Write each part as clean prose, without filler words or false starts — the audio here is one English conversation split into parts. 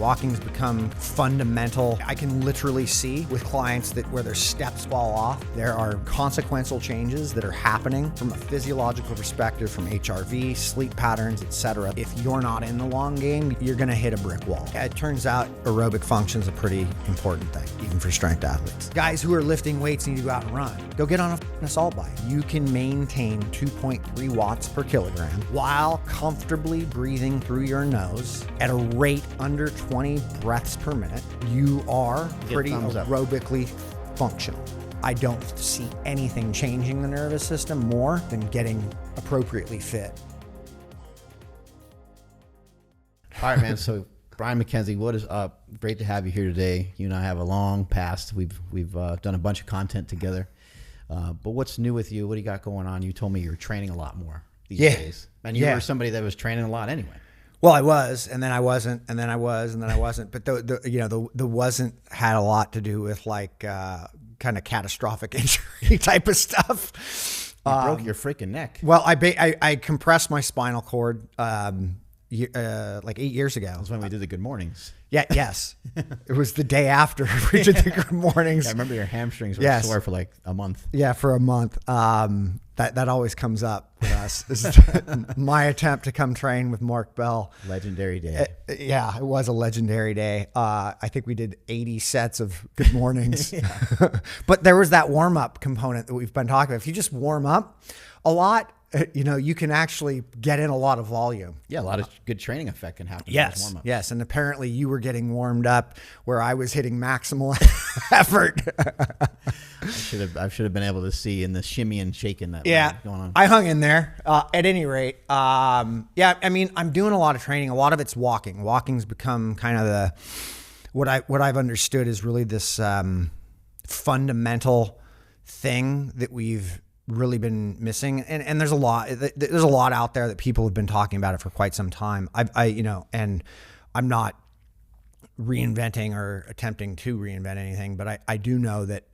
Walking's become fundamental. I can literally see with clients that where their steps fall off, there are consequential changes that are happening from a physiological perspective, from HRV, sleep patterns, etc. If you're not in the long game, you're gonna hit a brick wall. It turns out aerobic function is a pretty important thing, even for strength athletes. Guys who are lifting weights need to go out and run. Go get on an assault bike. You can maintain 2.3 watts per kilogram while comfortably breathing through your nose at a rate under 20 breaths per minute. You are pretty aerobically functional. I don't see anything changing the nervous system more than getting appropriately fit. All right, man. So Brian MacKenzie, what is up? Great to have you here today. You and I have a long past. We've done a bunch of content together. But what's new with you? What do you got going on? You told me you're training a lot more these days. And you were somebody that was training a lot anyway. Well, I was, and then I wasn't, and then I was, and then I wasn't. But the wasn't had a lot to do with like kind of catastrophic injury type of stuff. You broke your freaking neck. Well, I compressed my spinal cord like 8 years ago. That's when we did the good mornings. Yeah, yes. It was the day after we did the good mornings. Yeah, I remember your hamstrings were sore for like a month. Yeah, for a month. That always comes up with us. This is my attempt to come train with Mark Bell. Legendary day. Yeah, it was a legendary day. I think we did 80 sets of good mornings. But there was that warm-up component that we've been talking about. If you just warm up a lot, you can actually get in a lot of volume. Yeah, a lot of good training effect can happen. Yes, yes. And apparently you were getting warmed up where I was hitting maximal effort. I should have been able to see in the shimmy and shaking that going on. I hung in there. At any rate, yeah, I mean, I'm doing a lot of training. A lot of it's walking. Walking's become kind of what I've understood is really this fundamental thing that we've really been missing, and there's a lot out there that people have been talking about it for quite some time. And I'm not reinventing or attempting to reinvent anything, but I do know that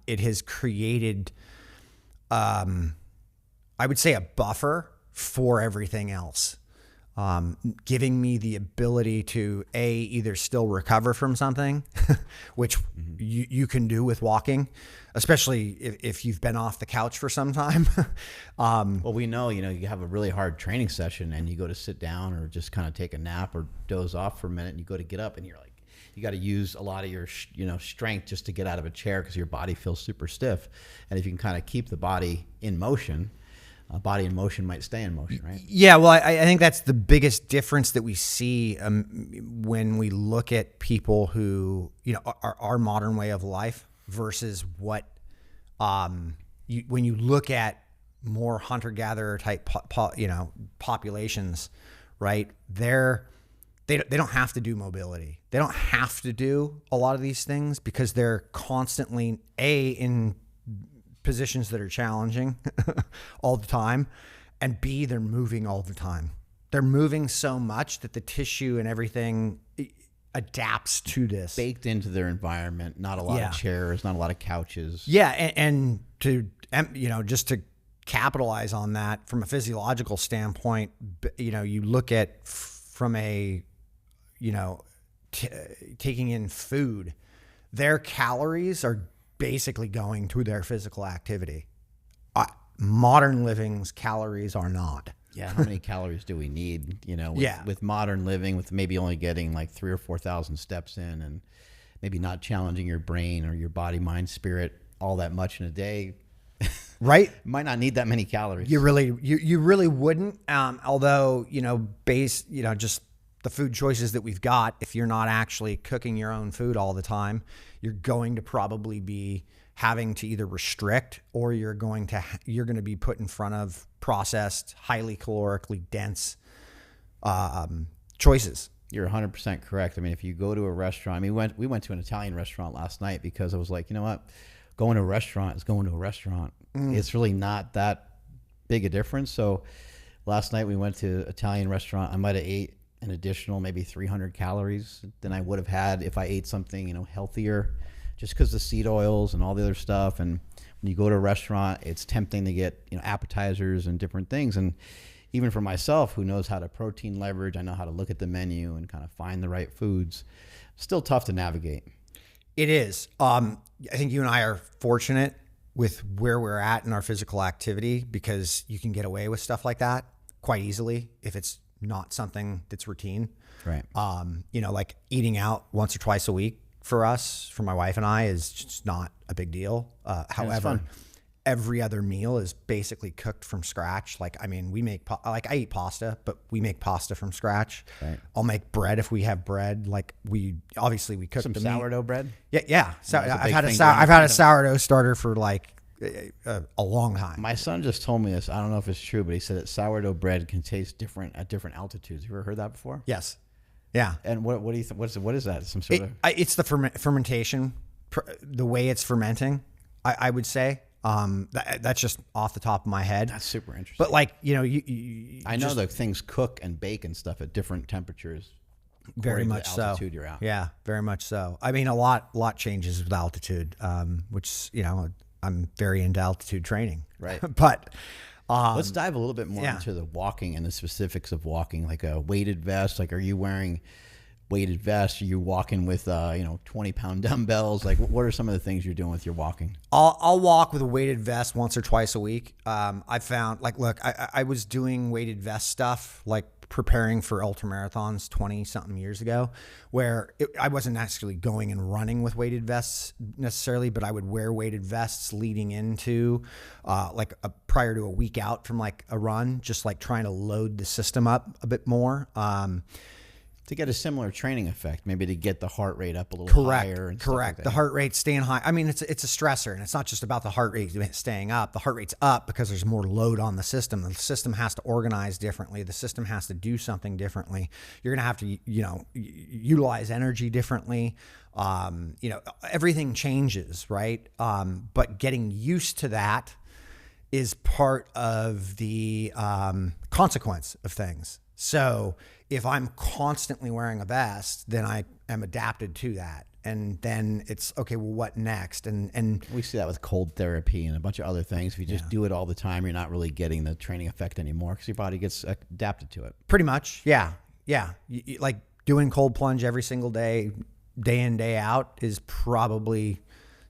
it has created I would say a buffer for everything else, giving me the ability to either still recover from something, which you can do with walking, especially if you've been off the couch for some time. Well, we know, you have a really hard training session and you go to sit down or just kind of take a nap or doze off for a minute and you go to get up and you're like, you got to use a lot of your, strength just to get out of a chair because your body feels super stiff. And if you can kind of keep the body in motion, body in motion might stay in motion, right? Yeah, well, I think that's the biggest difference that we see when we look at people who, our modern way of life versus what, when you look at more hunter-gatherer type, populations, right? They don't have to do mobility. They don't have to do a lot of these things because they're constantly in positions that are challenging all the time, and B, they're moving all the time. They're moving so much that the tissue and everything adapts to this. Baked into their environment, not a lot of chairs, not a lot of couches. Yeah, and to, just to capitalize on that from a physiological standpoint, you look at from a, taking in food, their calories are basically going to their physical activity. Modern living's calories are not. Yeah, how many calories do we need? With modern living, with maybe only getting like 3,000 or 4,000 steps in, and maybe not challenging your brain or your body, mind, spirit all that much in a day. Right? Might not need that many calories. You really wouldn't. Although just the food choices that we've got, if you're not actually cooking your own food all the time, you're going to probably be having to either restrict or you're going to be put in front of processed, highly calorically dense choices. You're 100% correct. I mean, if you go to a restaurant, we went to an Italian restaurant last night because I was like, you know what? Going to a restaurant is going to a restaurant. It's really not that big a difference. So last night we went to an Italian restaurant. I might have ate an additional maybe 300 calories than I would have had if I ate something, healthier, just because the seed oils and all the other stuff. And when you go to a restaurant, it's tempting to get, appetizers and different things. And, even for myself, who knows how to protein leverage, I know how to look at the menu and kind of find the right foods. Still tough to navigate. It is. I think you and I are fortunate with where we're at in our physical activity because you can get away with stuff like that quite easily if it's not something that's routine. Right. Like eating out once or twice a week for us, for my wife and I, is just not a big deal. However, every other meal is basically cooked from scratch. Like, I mean, we make, I eat pasta, but we make pasta from scratch. Right. I'll make bread if we have bread. Like we cook some the sourdough meat. bread. Yeah. So I've I've had a sourdough starter for like a long time. My son just told me this. I don't know if it's true, but he said that sourdough bread can taste different at different altitudes. You ever heard that before? Yes. Yeah. And what do you think? What is that? Some sort of... It's the fermentation, the way it's fermenting, I would say. That's just off the top of my head. That's super interesting. But like, I know that things cook and bake and stuff at different temperatures. Very much the so. altitude you're at. Yeah, very much so. I mean, a lot changes with altitude, which, I'm very into altitude training. Right. But let's dive a little bit more into the walking and the specifics of walking, like a weighted vest. Like, are you wearing weighted vest? Are you walking with 20-pound dumbbells? Like, what are some of the things you're doing with your walking? I'll walk with a weighted vest once or twice a week. I found, like, look, I was doing weighted vest stuff, like preparing for ultra marathons 20 something years ago, where I wasn't necessarily going and running with weighted vests necessarily, but I would wear weighted vests leading into prior to a week out from like a run, just like trying to load the system up a bit more. To get a similar training effect, maybe to get the heart rate up a little higher. And Correct. Like that. The heart rate staying high. I mean, it's a stressor, and it's not just about the heart rate staying up. The heart rate's up because there's more load on the system. The system has to organize differently. The system has to do something differently. You're going to have to, utilize energy differently. Everything changes, right? But getting used to that is part of the consequence of things. So if I'm constantly wearing a vest, then I am adapted to that. And then it's, okay, well, what next? And we see that with cold therapy and a bunch of other things. If you just do it all the time, you're not really getting the training effect anymore because your body gets adapted to it. Pretty much, yeah. Yeah. Like doing cold plunge every single day, day in, day out is probably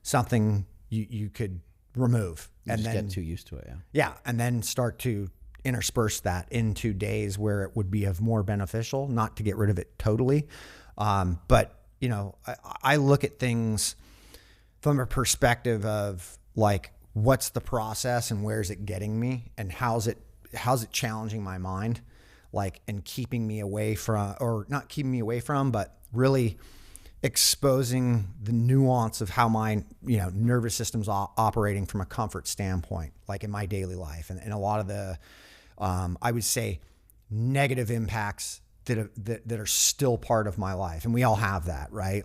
something you could remove. And then get too used to it, yeah. Yeah, and then start to intersperse that into days where it would be of more beneficial, not to get rid of it totally. But, I look at things from a perspective of like, what's the process and where's it getting me and how's it challenging my mind, like, and keeping me away from, or not keeping me away from, but really exposing the nuance of how my nervous system's operating from a comfort standpoint, like in my daily life, and a lot of the I would say negative impacts that are still part of my life, and we all have that, right?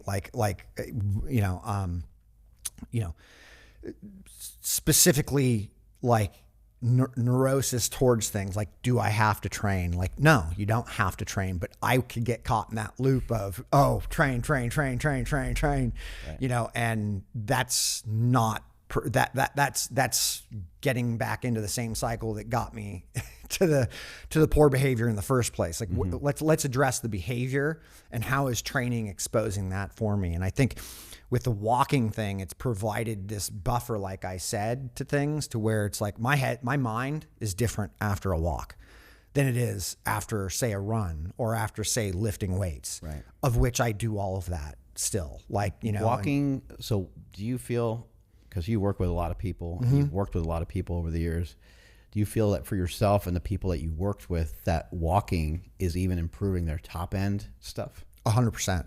Specifically like neurosis towards things like, do I have to train? Like, no, you don't have to train, but I could get caught in that loop of, train, right. And that's not that's getting back into the same cycle that got me to the poor behavior in the first place. Like, let's address the behavior and how is training exposing that for me. And I think with the walking thing, it's provided this buffer, like I said, to things to where it's like my mind is different after a walk than it is after, say, a run or after, say, lifting weights, right. Of which I do all of that still. Like, walking. So do you feel, because you work with a lot of people, and you've worked with a lot of people over the years, do you feel that for yourself and the people that you worked with, that walking is even improving their top end stuff? 100%.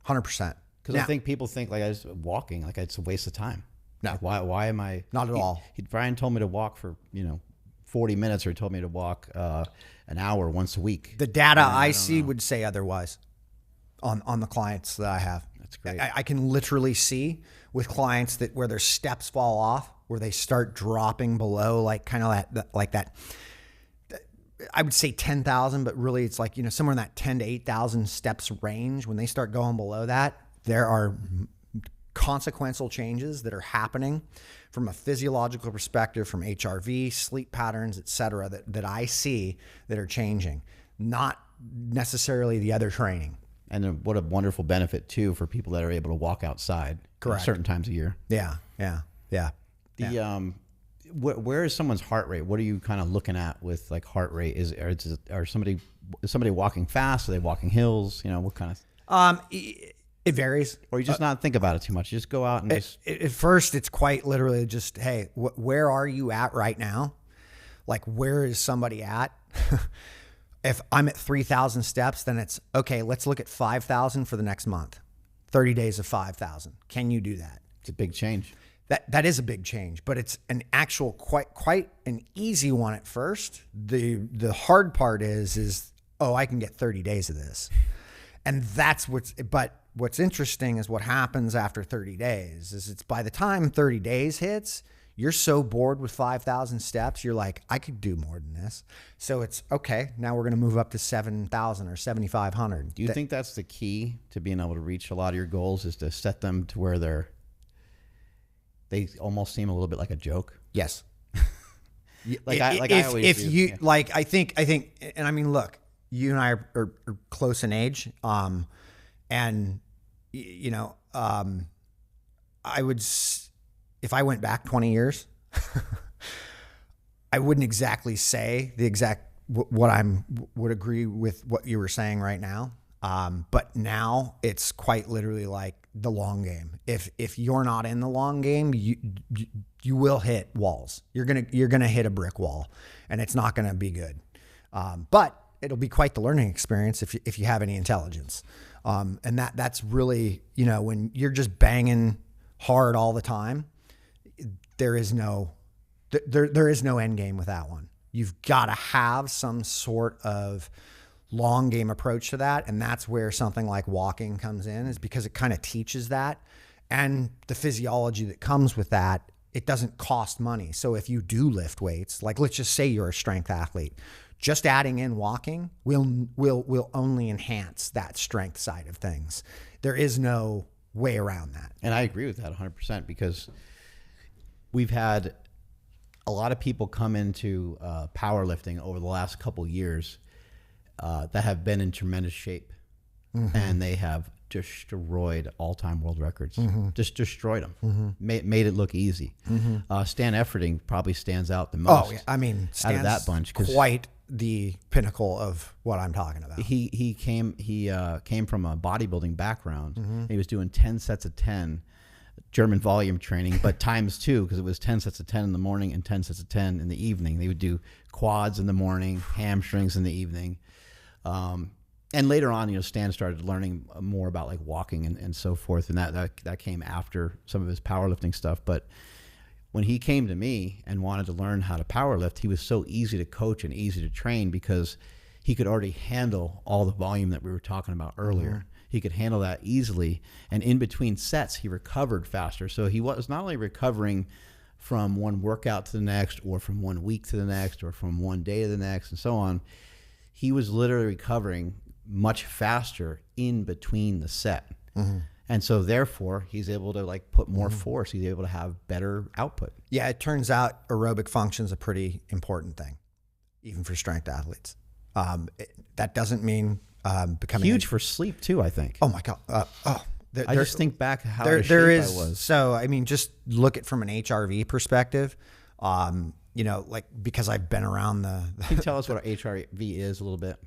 100%. Because I think people think like walking, like it's a waste of time. No. Like, why am I? Not at all. Brian told me to walk for 40 minutes, or he told me to walk an hour once a week. The data I see would say otherwise on the clients that I have. That's great. I can literally see with clients that where their steps fall off, where they start dropping below, like kind of that. I would say 10,000, but really it's like, somewhere in that 10 to 8,000 steps range. When they start going below that, there are consequential changes that are happening from a physiological perspective, from HRV, sleep patterns, et cetera, that I see that are changing, not necessarily the other training. And what a wonderful benefit too for people that are able to walk outside at certain times of year. Yeah. Where is someone's heart rate? What are you kind of looking at with like heart rate? Is somebody walking fast? Are they walking hills? You know, what kind of? It varies. Or you just not think about it too much. You just go out and at first it's quite literally just, hey, where are you at right now? Like, where is somebody at? If I'm at 3,000 steps, then it's okay. Let's look at 5,000 for the next month. 30 days of 5,000. Can you do that? It's a big change. That is a big change, but it's an actual quite an easy one at first. The hard part is I can get 30 days of this, and that's what's interesting is what happens after 30 days. Is it's by the time 30 days hits, you're so bored with 5,000 steps, you're like, I could do more than this. So it's okay. Now we're going to move up to 7,000 or 7,500. Do you think that's the key to being able to reach a lot of your goals? Is to set them to where they almost seem a little bit like a joke? Yes. I think, and I mean, look, you and I are close in age. And you know, I would, if I went back 20 years, I wouldn't exactly say the exact, would agree with what you were saying right now. But now it's quite literally like the long game. If you're not in the long game, you will hit walls. You're gonna hit a brick wall, and it's not gonna be good. But it'll be quite the learning experience if you have any intelligence. And that's really, you know, when you're just banging hard all the time, there is no end game with that one. You've got to have some sort of long game approach to that. And that's where something like walking comes in, is because it kind of teaches that, and the physiology that comes with that. It doesn't cost money. So if you do lift weights, like let's just say you're a strength athlete, just adding in walking will only enhance that strength side of things. There is no way around that. And I agree with that 100%, because we've had a lot of people come into powerlifting over the last couple years that have been in tremendous shape, and they have destroyed all-time world records. Just destroyed them. Made it look easy. Stan Efferding probably stands out the most. Oh, yeah. I mean, Stan's out of that bunch, quite the pinnacle of what I'm talking about. He came from a bodybuilding background. He was doing 10 sets of 10 German volume training, but times 2, because it was 10 sets of 10 in the morning and 10 sets of 10 in the evening. They would do quads in the morning, hamstrings in the evening. And later on, you know, Stan started learning more about like walking and so forth, and that came after some of his powerlifting stuff. But when he came to me and wanted to learn how to powerlift, he was so easy to coach and easy to train because he could already handle all the volume that we were talking about earlier. He could handle that easily, and in between sets, he recovered faster. So he was not only recovering from one workout to the next, or from 1 week to the next, or from one day to the next, and so on. He was literally recovering much faster in between the set. And so therefore he's able to like put more force. He's able to have better output. Yeah. It turns out aerobic function is a pretty important thing, even for strength athletes. That doesn't mean becoming huge for sleep too, I think. Oh my God. I just think back how there is, I was. So, I mean, just look at from an HRV perspective, you know, like, because I've been around Can you tell us what our HRV is a little bit?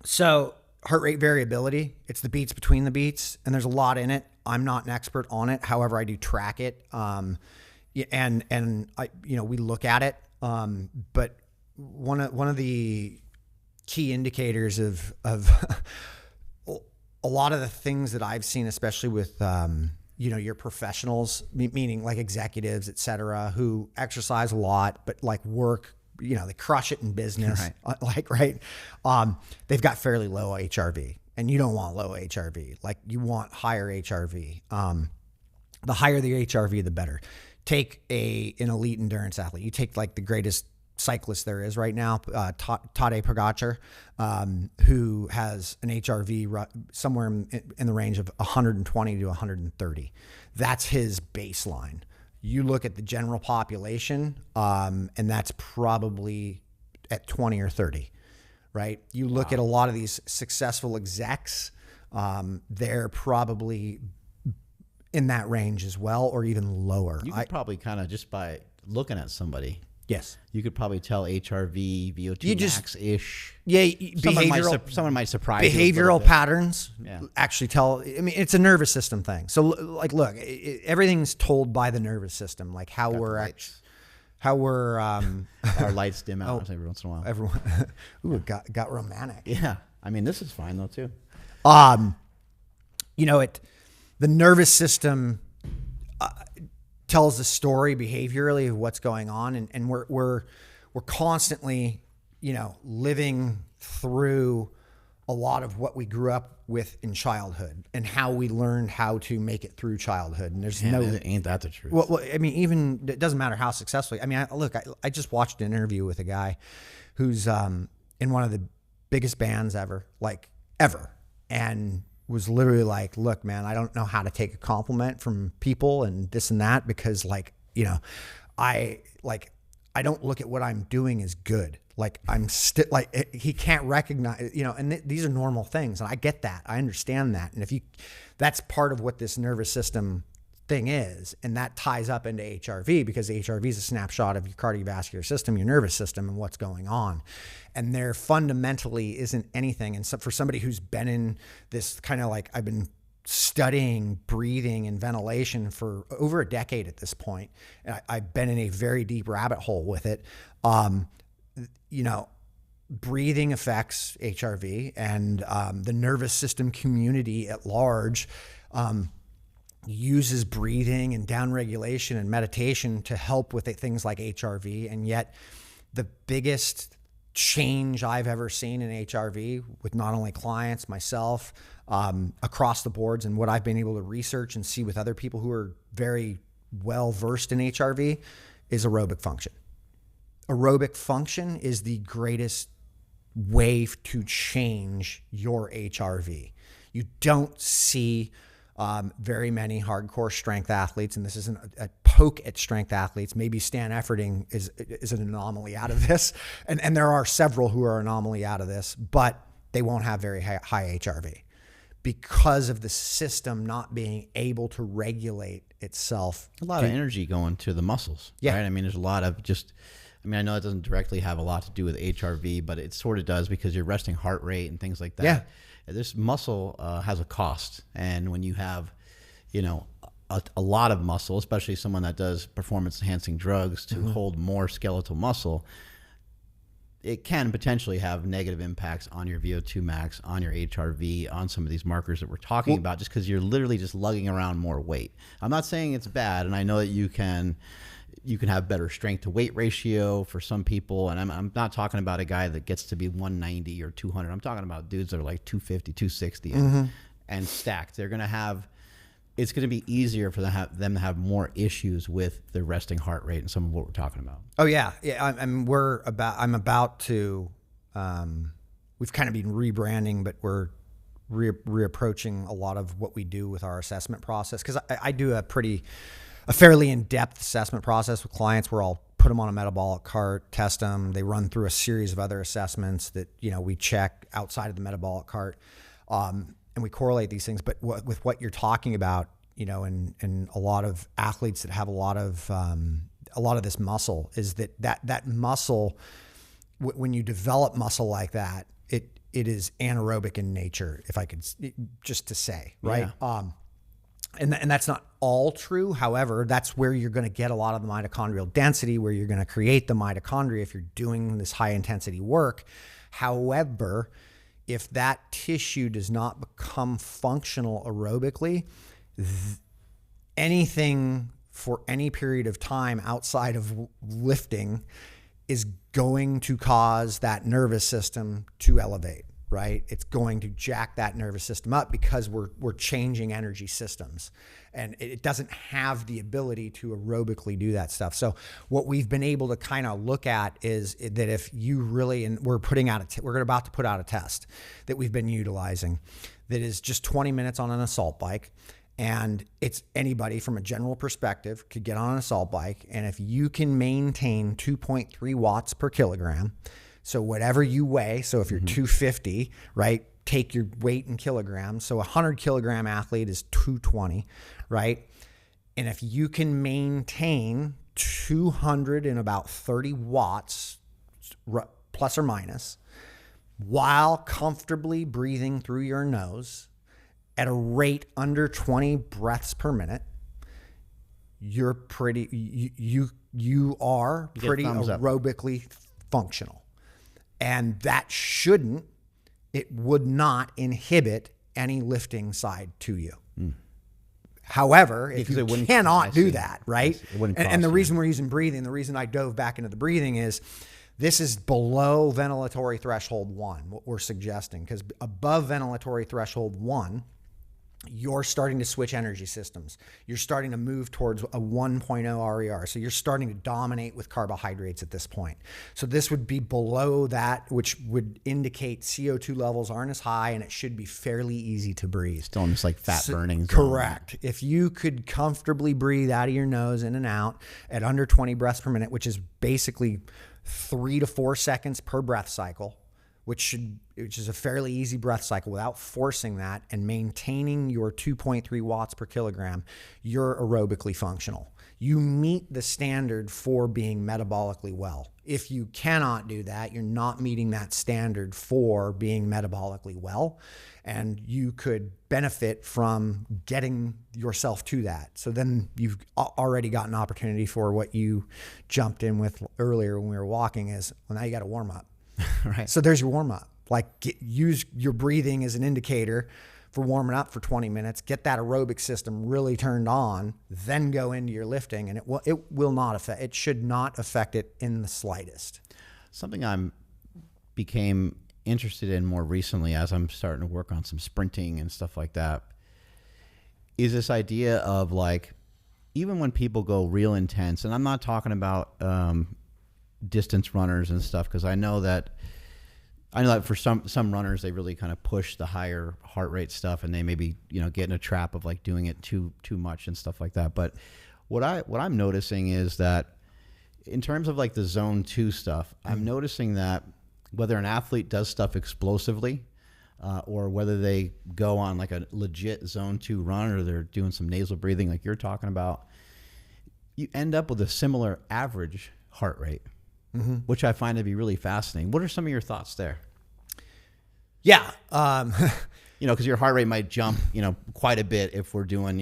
So heart rate variability, it's the beats between the beats, and there's a lot in it. I'm not an expert on it. However, I do track it. And I, you know, we look at it. But one of the key indicators of a lot of the things that I've seen, especially with, you know, your professionals, meaning like executives, et cetera, who exercise a lot, but like work, you know, they crush it in business, right. They've got fairly low HRV, and you don't want low HRV. Like, you want higher HRV. The higher the HRV, the better. Take an elite endurance athlete. You take like the greatest cyclist there is right now, Tadej Pogacar, who has an HRV somewhere in the range of 120 to 130. That's his baseline. You look at the general population, and that's probably at 20 or 30, right? You look at a lot of these successful execs, they're probably in that range as well, or even lower. You could probably kind of, just by looking at somebody, yes, you could probably tell HRV, VO2 max-ish. Yeah, someone might surprise behavioral you patterns actually tell. I mean, it's a nervous system thing. So, like, look, everything's told by the nervous system, like how we're our lights dim out every once in a while. Everyone, ooh, it got romantic. Yeah, I mean, this is fine though too. You know, the nervous system tells the story behaviorally of what's going on, and we're constantly, you know, living through a lot of what we grew up with in childhood and how we learned how to make it through childhood. And there's ain't that the truth? Well, I mean, even it doesn't matter how successfully. I mean, I just watched an interview with a guy who's in one of the biggest bands ever, and was literally like, look, man, I don't know how to take a compliment from people and this and that, because, like, you know, I don't look at what I'm doing as good. Like, I'm still like, he can't recognize, you know, and these are normal things. And I get that. I understand that. And that's part of what this nervous system thing is. And that ties up into HRV, because HRV is a snapshot of your cardiovascular system, your nervous system, and what's going on. And there fundamentally isn't anything. And so for somebody who's been in this kind of, like, I've been studying breathing and ventilation for over a decade at this point, and I've been in a very deep rabbit hole with it. You know, breathing affects HRV, and the nervous system community at large uses breathing and downregulation and meditation to help with things like HRV. And yet the biggest change I've ever seen in HRV with not only clients, myself, across the boards, and what I've been able to research and see with other people who are very well versed in HRV, is aerobic function. Aerobic function is the greatest way to change your HRV. You don't see very many hardcore strength athletes, and this isn't a poke at strength athletes. Maybe Stan Efferding is an anomaly out of this, and there are several who are anomaly out of this, but they won't have very high HRV because of the system not being able to regulate itself. A lot of energy going to the muscles, right? I mean, there's a lot of I know it doesn't directly have a lot to do with HRV, but it sort of does, because your resting heart rate and things like that. Yeah. This muscle has a cost. And when you have, you know, a lot of muscle, especially someone that does performance enhancing drugs to hold more skeletal muscle, it can potentially have negative impacts on your VO2 max, on your HRV, on some of these markers that we're talking about, just because you're literally just lugging around more weight. I'm not saying it's bad, and I know that you can have better strength to weight ratio for some people, and I'm not talking about a guy that gets to be 190 or 200. I'm talking about dudes that are like 250, 260 and stacked. They're going to have, it's going to be easier for them to have more issues with their resting heart rate and some of what we're talking about. Oh yeah. I'm about to, we've kind of been rebranding, but we're reapproaching a lot of what we do with our assessment process. Cause I do a fairly in-depth assessment process with clients where I'll put them on a metabolic cart, test them. They run through a series of other assessments that, you know, we check outside of the metabolic cart. And we correlate these things. But with what you're talking about, you know, and a lot of athletes that have a lot of this muscle, is that muscle, when you develop muscle like that, it is anaerobic in nature, if I could just to say, right? Yeah. And that's not all true. However, that's where you're going to get a lot of the mitochondrial density, where you're going to create the mitochondria if you're doing this high intensity work. However, if that tissue does not become functional aerobically, anything for any period of time outside of lifting is going to cause that nervous system to elevate. right? It's going to jack that nervous system up because we're changing energy systems, and it doesn't have the ability to aerobically do that stuff. So what we've been able to kind of look at is that if you really, and we're about to put out a test that we've been utilizing that is just 20 minutes on an assault bike. And it's anybody from a general perspective could get on an assault bike. And if you can maintain 2.3 watts per kilogram, so whatever you weigh, so if you're 250, right, take your weight in kilograms. So a 100 kilogram athlete is 220, right? And if you can maintain 200 and about 30 watts, plus or minus, while comfortably breathing through your nose at a rate under 20 breaths per minute, you're pretty, you are pretty aerobically functional. And that it would not inhibit any lifting side to you. However, if you cannot do that, right? And the reason we're using breathing, the reason I dove back into the breathing is this is below ventilatory threshold 1, what we're suggesting, because above ventilatory threshold 1, you're starting to switch energy systems. You're starting to move towards a 1.0 RER. So you're starting to dominate with carbohydrates at this point. So this would be below that, which would indicate CO2 levels aren't as high, and it should be fairly easy to breathe. Still in this like fat burning zone. Correct. If you could comfortably breathe out of your nose in and out at under 20 breaths per minute, which is basically 3 to 4 seconds per breath cycle, which is a fairly easy breath cycle without forcing that and maintaining your 2.3 watts per kilogram, you're aerobically functional. You meet the standard for being metabolically well. If you cannot do that, you're not meeting that standard for being metabolically well, and you could benefit from getting yourself to that. So then you've already got an opportunity for what you jumped in with earlier when we were walking is, well, now you got to warm up. Right. So there's your warm up. Like use your breathing as an indicator for warming up for 20 minutes. Get that aerobic system really turned on, then go into your lifting, and it should not affect it in the slightest. Something I'm became interested in more recently as I'm starting to work on some sprinting and stuff like that is this idea of like, even when people go real intense, and I'm not talking about distance runners and stuff, because I know that for some runners they really kind of push the higher heart rate stuff, and they maybe get in a trap of like doing it too much and stuff like that. But what I'm noticing is that in terms of like the zone 2 stuff, I'm noticing that whether an athlete does stuff explosively or whether they go on like a legit zone 2 run, or they're doing some nasal breathing like you're talking about, you end up with a similar average heart rate. Which I find to be really fascinating. What are some of your thoughts there? Yeah. Because your heart rate might jump, quite a bit if we're doing,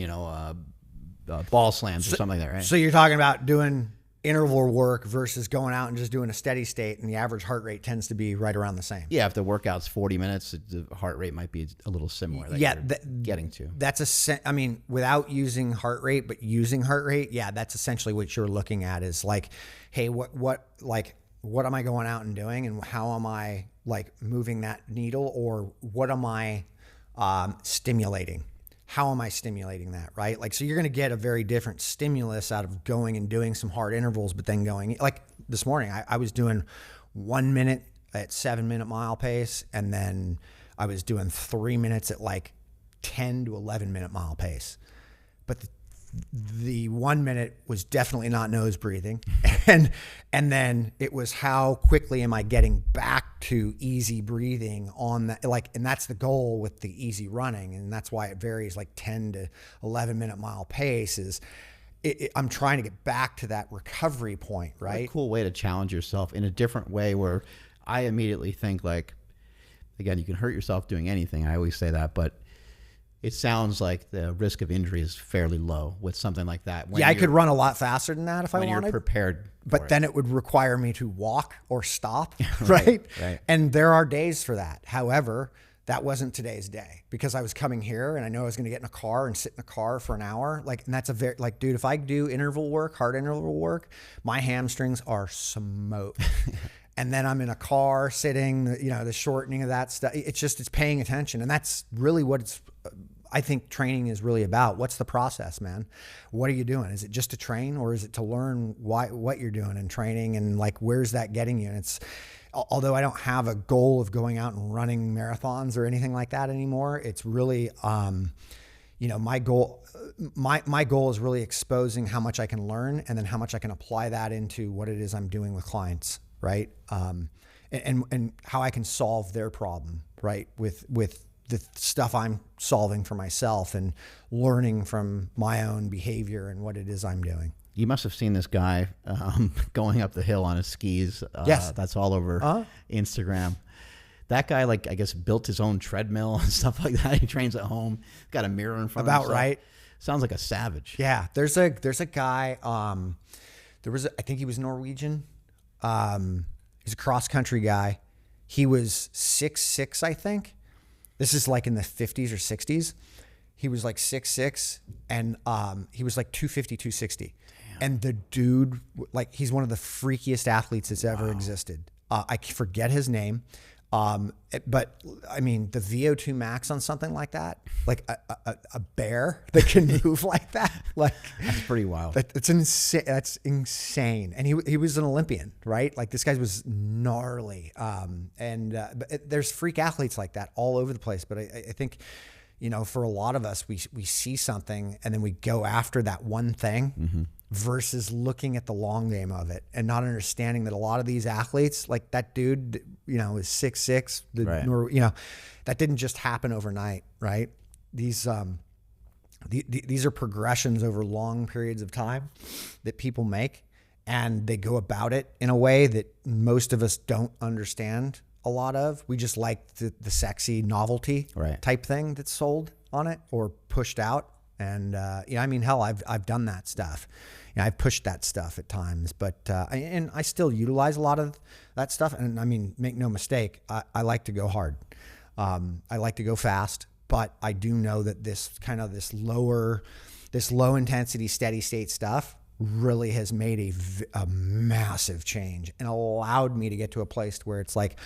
ball slams or something like that, right? So you're talking about doing interval work versus going out and just doing a steady state, and the average heart rate tends to be right around the same. Yeah, if the workout's 40 minutes, the heart rate might be a little similar. Getting to. Without using heart rate, but using heart rate, yeah, that's essentially what you're looking at is like, hey, what am I going out and doing, and how am I like moving that needle, or what am I stimulating? How am I stimulating that, right? Like, so you're going to get a very different stimulus out of going and doing some hard intervals, but then going, like this morning, I was doing 1 minute at 7-minute mile pace, and then I was doing 3 minutes at like 10 to 11-minute mile pace. But the 1 minute was definitely not nose breathing. And then it was how quickly am I getting back to easy breathing on that, like, and that's the goal with the easy running. And that's why it varies like 10 to 11-minute mile pace is I'm trying to get back to that recovery point, right? A cool way to challenge yourself in a different way, where I immediately think like, again, you can hurt yourself doing anything. I always say that, but it sounds like the risk of injury is fairly low with something like that. I could run a lot faster than that if I wanted. When you're prepared. But then it would require me to walk or stop, right? And there are days for that. However, that wasn't today's day, because I was coming here and I know I was going to get in a car and sit in a car for an hour. Like, and that's dude, if I do interval work, hard interval work, my hamstrings are smoked. and then I'm in a car sitting, the shortening of that stuff. It's paying attention. And that's really what I think training is really about. What's the process, man? What are you doing? Is it just to train, or is it to learn what you're doing in training, and like, where's that getting you? And although I don't have a goal of going out and running marathons or anything like that anymore, it's really, my goal is really exposing how much I can learn, and then how much I can apply that into what it is I'm doing with clients, right? And how I can solve their problem, right? With the stuff I'm solving for myself, and learning from my own behavior and what it is I'm doing. You must have seen this guy going up the hill on his skis. Yes. That's all over Instagram. That guy, I guess, built his own treadmill and stuff like that. He trains at home. Got a mirror in front of him. About right. Sounds like a savage. Yeah. There's a guy, I think he was Norwegian. He's a cross-country guy. He was 6'6", I think. This is like in the 50s or 60s. He was like 6'6", and he was like 250, 260. Damn. And the dude, he's one of the freakiest athletes that's ever existed. I forget his name. But I mean, the VO2 max on something like that, like a bear that can move like that, that's pretty wild. That's insane. That's insane. And he was an Olympian, right? Like, this guy was gnarly. But there's freak athletes like that all over the place. But I think, for a lot of us, we see something and then we go after that one thing, versus looking at the long game of it, and not understanding that a lot of these athletes, like that dude, is 6'6", right. That didn't just happen overnight, right? These are progressions over long periods of time that people make, and they go about it in a way that most of us don't understand a lot of. We just like the sexy novelty type thing that's sold on it or pushed out. And, hell, I've done that stuff. I've pushed that stuff at times, but, and I still utilize a lot of that stuff. And I mean, make no mistake, I like to go hard. I like to go fast, but I do know that this low intensity, steady state stuff really has made a massive change, and allowed me to get to a place where it's like,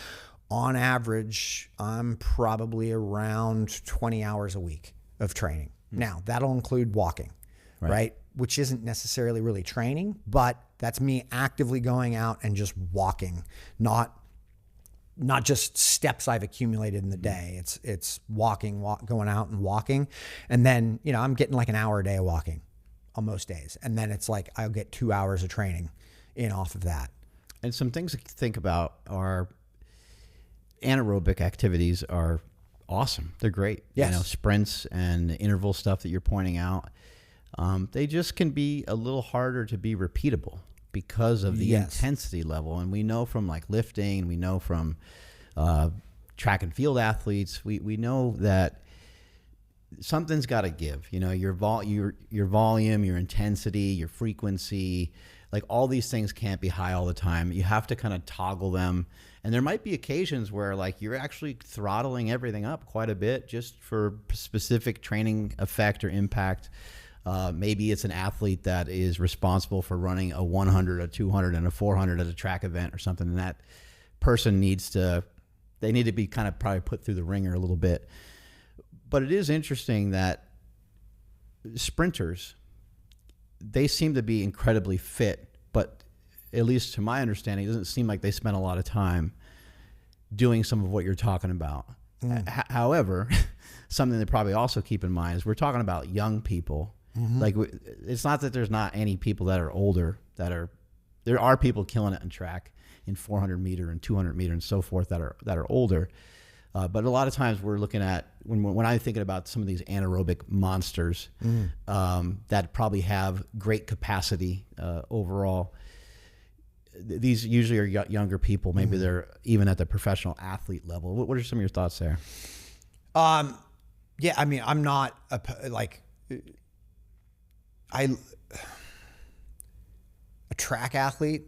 on average, I'm probably around 20 hours a week of training. Now, that'll include walking, right? Which isn't necessarily really training, but that's me actively going out and just walking, not just steps I've accumulated in the day. It's walking, going out and walking. And then, I'm getting like an hour a day of walking on most days. And then it's like, I'll get 2 hours of training in off of that. And some things to think about are anaerobic activities are awesome. They're great. Yes. Sprints and interval stuff that you're pointing out. They just can be a little harder to be repeatable because of the intensity level. And we know from lifting, we know from track and field athletes, we know that something's got to give. Your volume, your intensity, your frequency, all these things can't be high all the time. You have to kind of toggle them. And there might be occasions where you're actually throttling everything up quite a bit just for specific training effect or impact. Maybe it's an athlete that is responsible for running a 100, a 200, and a 400 at a track event or something. And that person need to be kind of probably put through the ringer a little bit. But it is interesting that sprinters, they seem to be incredibly fit, but at least to my understanding, it doesn't seem like they spend a lot of time doing some of what you're talking about. However, something to probably also keep in mind is we're talking about young people. It's not that there's not any people that are older there are people killing it in track in 400 meter and 200 meter and so forth that are older. But a lot of times we're looking at, when I'm thinking about some of these anaerobic monsters that probably have great capacity overall, these usually are younger people. Maybe they're even at the professional athlete level. What are some of your thoughts there? Yeah, I mean, I'm not a track athlete,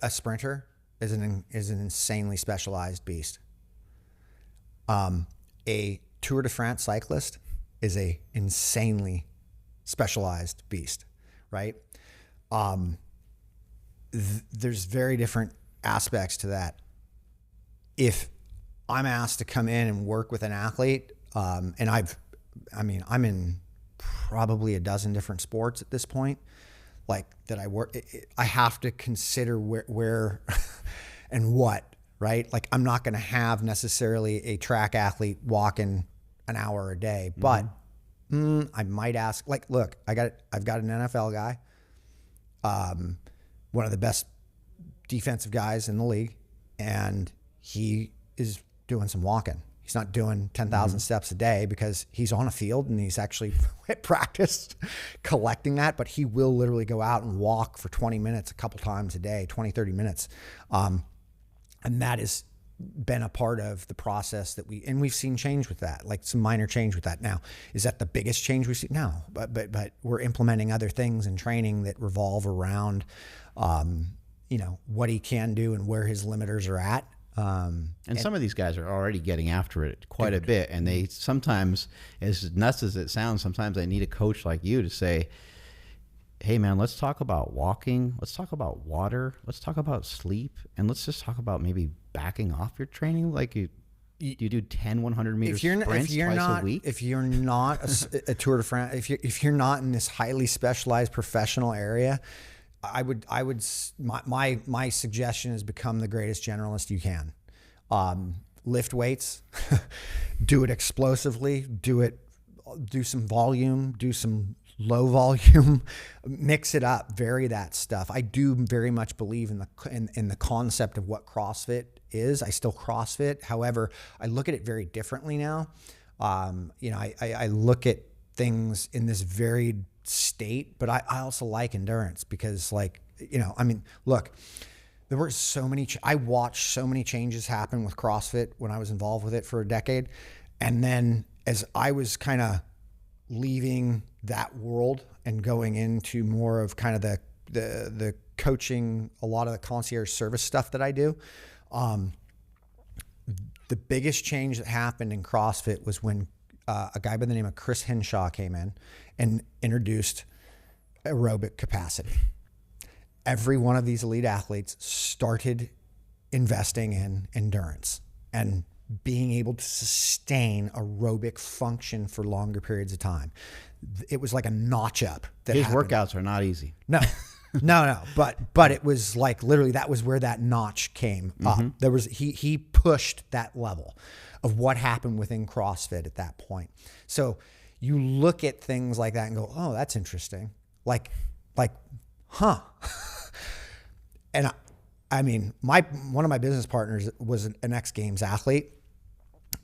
a sprinter is an insanely specialized beast. A Tour de France cyclist is a insanely specialized beast, right? There's very different aspects to that. if I'm asked to come in and work with an athlete, and I'm in probably a dozen different sports at this point, like that I work, I have to consider where and what, right? Like I'm not going to have necessarily a track athlete walking an hour a day, but I might ask, like, look, I've got an NFL guy, one of the best defensive guys in the league, and he is doing some walking. He's not doing 10,000 steps a day because he's on a field and he's actually at practice collecting that, but he will literally go out and walk for 20 minutes a couple times a day, 20, 30 minutes. And that has been a part of the process that we've seen change with that, like some minor change with that. Now, is that the biggest change we've seen? No, but we're implementing other things in training that revolve around, what he can do and where his limiters are at. And some of these guys are already getting after it quite a bit. And they sometimes, as nuts as it sounds, sometimes I need a coach like you to say, hey man, let's talk about walking. Let's talk about water. Let's talk about sleep. And let's just talk about maybe backing off your training. Like you do 10, 100 meter sprints twice a week. If you're not a Tour de France, if you're not in this highly specialized professional area, my suggestion is become the greatest generalist you can. Lift weights, do it explosively, do some volume, do some low volume, mix it up, vary that stuff. I do very much believe in the concept of what CrossFit is. I still CrossFit. However, I look at it very differently now. I look at things in this varied state, but I also like endurance because, look, there were so many, I watched so many changes happen with CrossFit when I was involved with it for a decade. And then as I was kind of leaving that world and going into more of kind of the coaching, a lot of the concierge service stuff that I do, the biggest change that happened in CrossFit was when a guy by the name of Chris Henshaw came in and introduced aerobic capacity. Every one of these elite athletes started investing in endurance and being able to sustain aerobic function for longer periods of time. It was like a notch up. His workouts are not easy. No. But it was like literally that was where that notch came up. There was he pushed that level of what happened within CrossFit at that point. So you look at things like that and go, oh, that's interesting. Like, huh? And I mean, one of my business partners was an X Games athlete,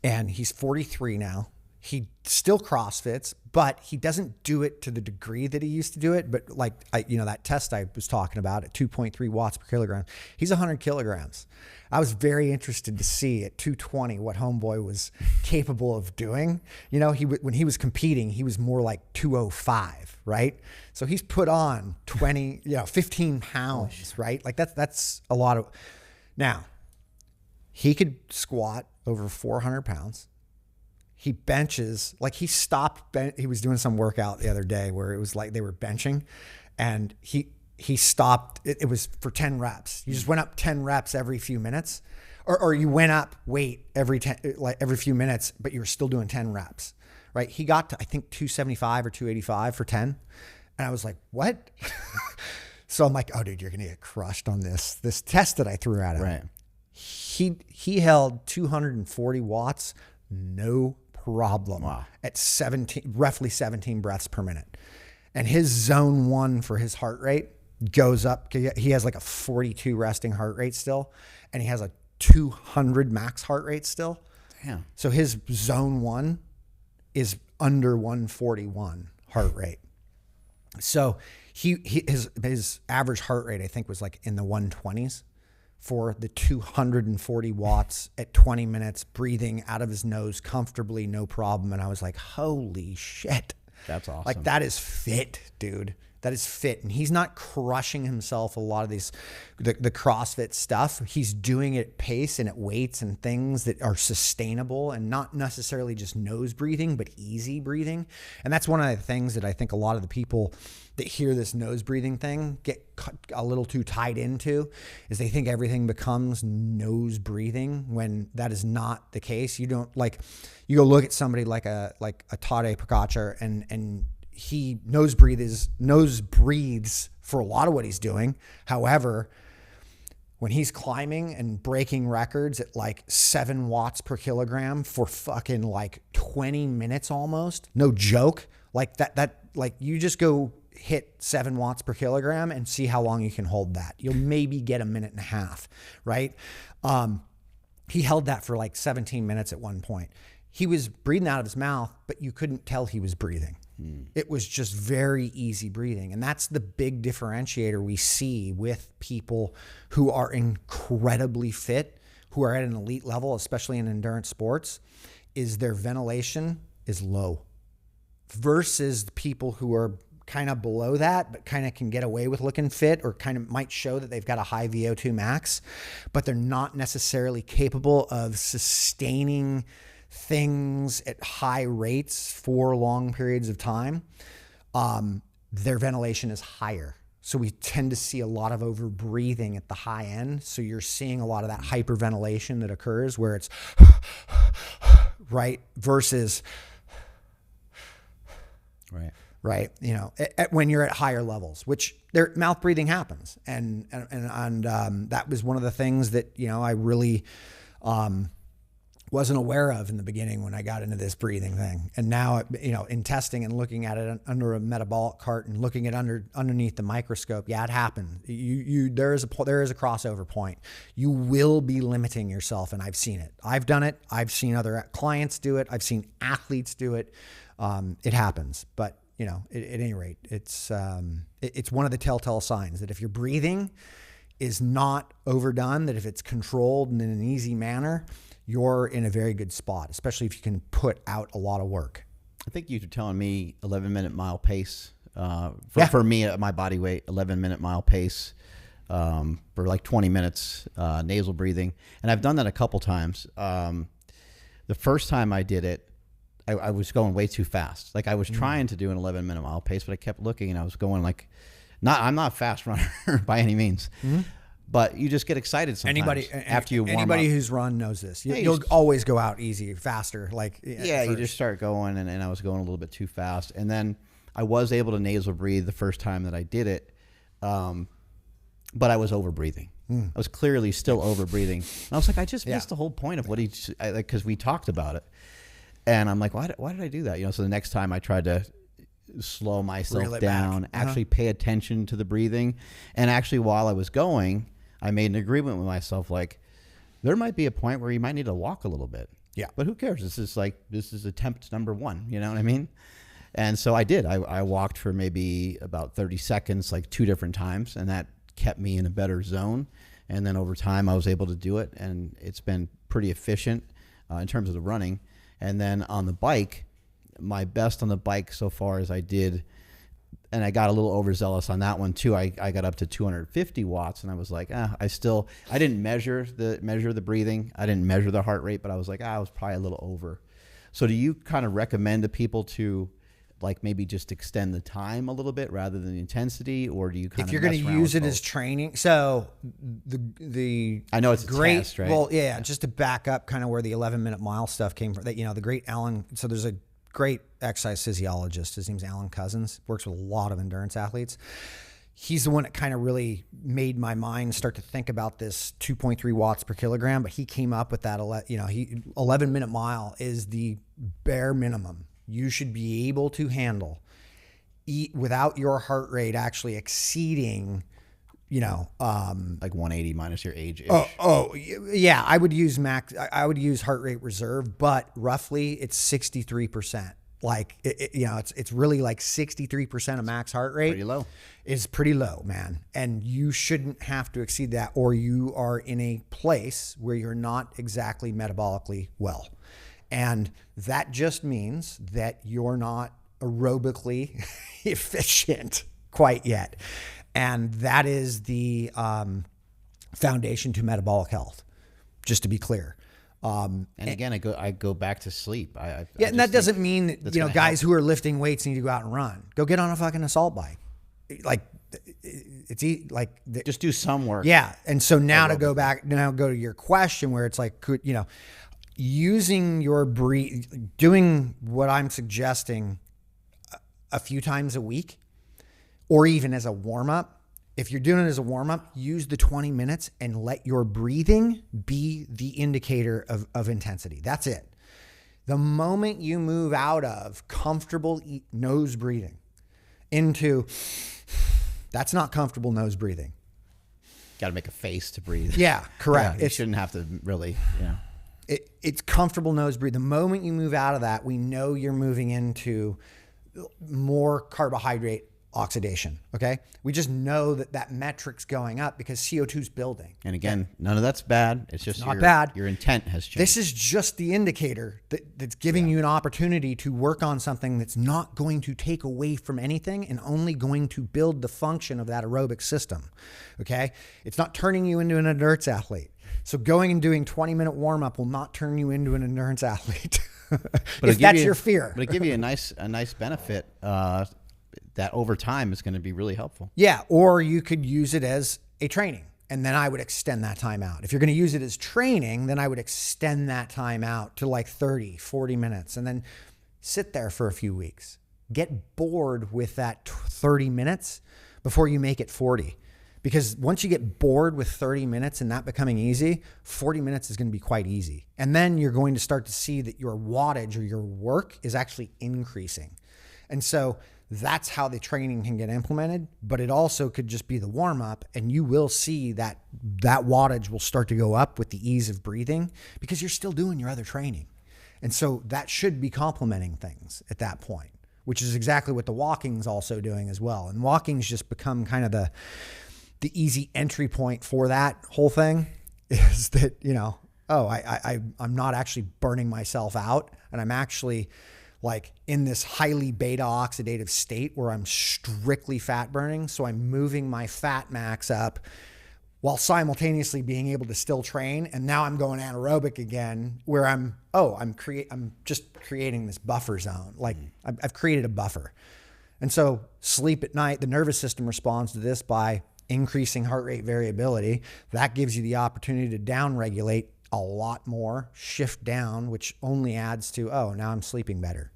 and he's 43 now. He still CrossFits, but he doesn't do it to the degree that he used to do it. But that test I was talking about at 2.3 watts per kilogram, he's 100 kilograms. I was very interested to see at 220 what homeboy was capable of doing. When he was competing, he was more like 205, right? So he's put on 15 pounds, right? Like that's a lot of. Now, he could squat over 400 pounds. He benches, like he stopped, he was doing some workout the other day where it was like they were benching, and he stopped, it was for 10 reps. You just went up 10 reps every few minutes, or you went up weight every few minutes, but you were still doing 10 reps, right? He got to, I think, 275 or 285 for 10. And I was like, what? So I'm like, oh dude, you're going to get crushed on this test that I threw at him. Right. He held 240 watts, no problem. Wow. At roughly 17 breaths per minute. And his zone 1 for his heart rate goes up. He has like a 42 resting heart rate still, and he has a 200 max heart rate still. Damn. So his zone 1 is under 141 heart rate. So his average heart rate, I think, was like in the 120s. For the 240 watts at 20 minutes, breathing out of his nose comfortably, no problem. And I was like, holy shit. That's awesome. Like, that is fit, dude. that is fit, and he's not crushing himself a lot of these the CrossFit stuff. He's doing it at pace and at weights and things that are sustainable and not necessarily just nose breathing, but easy breathing. And that's one of the things that I think a lot of the people that hear this nose breathing thing get a little too tied into, is they think everything becomes nose breathing when that is not the case. You don't, like, you go look at somebody like a Tadej Pogacar and he nose breathes for a lot of what he's doing. However, when he's climbing and breaking records at like 7 watts per kilogram for fucking like 20 minutes almost, no joke, like that like you just go hit 7 watts per kilogram and see how long you can hold that. You'll maybe get a minute and a half, right? He held that for like 17 minutes at one point. He was breathing out of his mouth, but you couldn't tell he was breathing. It was just very easy breathing. And that's the big differentiator we see with people who are incredibly fit, who are at an elite level, especially in endurance sports, is their ventilation is low versus the people who are kind of below that, but kind of can get away with looking fit or kind of might show that they've got a high VO2 max, but they're not necessarily capable of sustaining things at high rates for long periods of time. Their ventilation is higher. So we tend to see a lot of over breathing at the high end. So you're seeing a lot of that hyperventilation that occurs where it's right versus right. You know, when you're at higher levels, which their mouth breathing happens. And that was one of the things that, you know, I really, wasn't aware of in the beginning when I got into this breathing thing. And now, you know, in testing and looking at it under a metabolic cart and looking at underneath the microscope, yeah, it happened. There is a crossover point. You will be limiting yourself, and I've seen it. I've done it. I've seen other clients do it. I've seen athletes do it. It happens, but you know, at any rate, it's one of the telltale signs that if your breathing is not overdone, that if it's controlled and in an easy manner, you're in a very good spot, especially if you can put out a lot of work. I think you were telling me 11-minute mile pace. For me, at my body weight, 11-minute mile pace for like 20 minutes, nasal breathing. And I've done that a couple times. The first time I did it, I was going way too fast. Like I was trying to do an 11-minute mile pace, but I kept looking and I was going like, I'm not a fast runner by any means. Mm-hmm. But you just get excited sometimes after you warm up. Anybody who's run knows this. You'll always go out easy, faster. Like you just start going, and I was going a little bit too fast. And then I was able to nasal breathe the first time that I did it, but I was over breathing. I was clearly still over breathing. And I was like, I just missed the whole point of what because we talked about it. And I'm like, why did I do that? You know, so the next time I tried to slow myself down, actually pay attention to the breathing, and actually while I was going, I made an agreement with myself, like, there might be a point where you might need to walk a little bit. Yeah. But who cares? This is attempt number 1. You know what I mean? And so I did. I walked for maybe about 30 seconds, like 2 different times, and that kept me in a better zone. And then over time, I was able to do it, and it's been pretty efficient in terms of the running. And then on the bike, my best on the bike so far is I did, and I got a little overzealous on that one too. I got up to 250 watts, and I was like, I didn't measure the breathing. I didn't measure the heart rate, but I was like, I was probably a little over. So do you kind of recommend to people to like maybe just extend the time a little bit rather than the intensity, or do you kind of, if you're going to use it as training? So the I know it's great, a test, right? Well, yeah, just to back up kind of where the 11-minute mile stuff came from, that, you know, the great Alan. So there's a great exercise physiologist. His name's Alan Cousins, works with a lot of endurance athletes. He's the one that kind of really made my mind start to think about this 2.3 watts per kilogram, but he came up with that, 11-minute mile is the bare minimum you should be able to handle without your heart rate actually exceeding, like 180 minus your age. Yeah. I would use heart rate reserve, but roughly it's 63%. Like, it's really like 63% of max heart rate. Pretty low. Is pretty low, man. And you shouldn't have to exceed that, or you are in a place where you're not exactly metabolically well. And that just means that you're not aerobically efficient. quite yet. And that is the foundation to metabolic health, just to be clear. And again, I go back to sleep. And that doesn't mean that, you know, guys who are lifting weights need to go out and run. Go get on a fucking assault bike. Like, just do some work. Yeah. And so now to go to your question where it's like, could, you know, using your doing what I'm suggesting a few times a week, or even as a warm up. If you're doing it as a warm up, use the 20 minutes and let your breathing be the indicator of intensity. That's it. The moment you move out of comfortable nose breathing into, that's not comfortable nose breathing. Got to make a face to breathe. Yeah, correct. Yeah, it shouldn't have to really, It's comfortable nose breathe. The moment you move out of that, we know you're moving into more carbohydrate oxidation. Okay. We just know that metric's going up because CO2 is building. And again, none of that's bad. It's just not bad. Your intent has changed. This is just the indicator that's giving you an opportunity to work on something that's not going to take away from anything and only going to build the function of that aerobic system. Okay. It's not turning you into an endurance athlete. So going and doing 20-minute warm up will not turn you into an endurance athlete. If that's your fear. But it give you a nice benefit, that over time is going to be really helpful. Yeah. Or you could use it as a training, and then I would extend that time out. If you're going to use it as training, then I would extend that time out to like 30, 40 minutes, and then sit there for a few weeks. Get bored with that 30 minutes before you make it 40. Because once you get bored with 30 minutes and that becoming easy, 40 minutes is going to be quite easy. And then you're going to start to see that your wattage or your work is actually increasing. And so that's how the training can get implemented, but it also could just be the warm up, and you will see that wattage will start to go up with the ease of breathing because you're still doing your other training. And so that should be complementing things at that point, which is exactly what the walking's also doing as well. And walking's just become kind of the easy entry point for that whole thing, is that, you know, I'm not actually burning myself out, and I'm actually like in this highly beta oxidative state where I'm strictly fat burning. So I'm moving my fat max up while simultaneously being able to still train. And now I'm going anaerobic again, where I'm just creating this buffer zone. Like I've created a buffer. And so sleep at night, the nervous system responds to this by increasing heart rate variability. That gives you the opportunity to downregulate a lot more, shift down, which only adds to, now I'm sleeping better.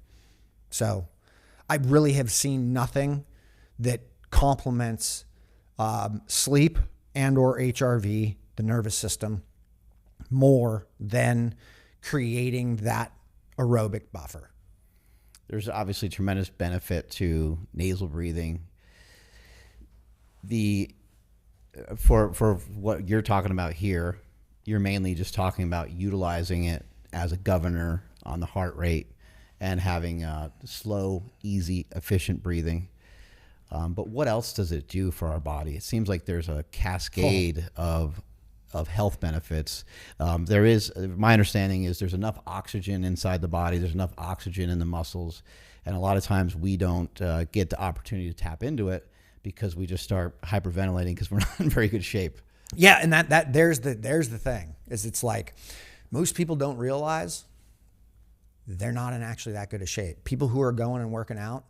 So I really have seen nothing that complements sleep and or HRV, the nervous system, more than creating that aerobic buffer. There's obviously tremendous benefit to nasal breathing. For what you're talking about here, you're mainly just talking about utilizing it as a governor on the heart rate and having slow, easy, efficient breathing. But what else does it do for our body? It seems like there's a cascade of health benefits. My understanding is there's enough oxygen inside the body. There's enough oxygen in the muscles. And a lot of times we don't get the opportunity to tap into it because we just start hyperventilating because we're not in very good shape. Yeah, and there's the thing, is it's like most people don't realize they're not in actually that good a shape. People who are going and working out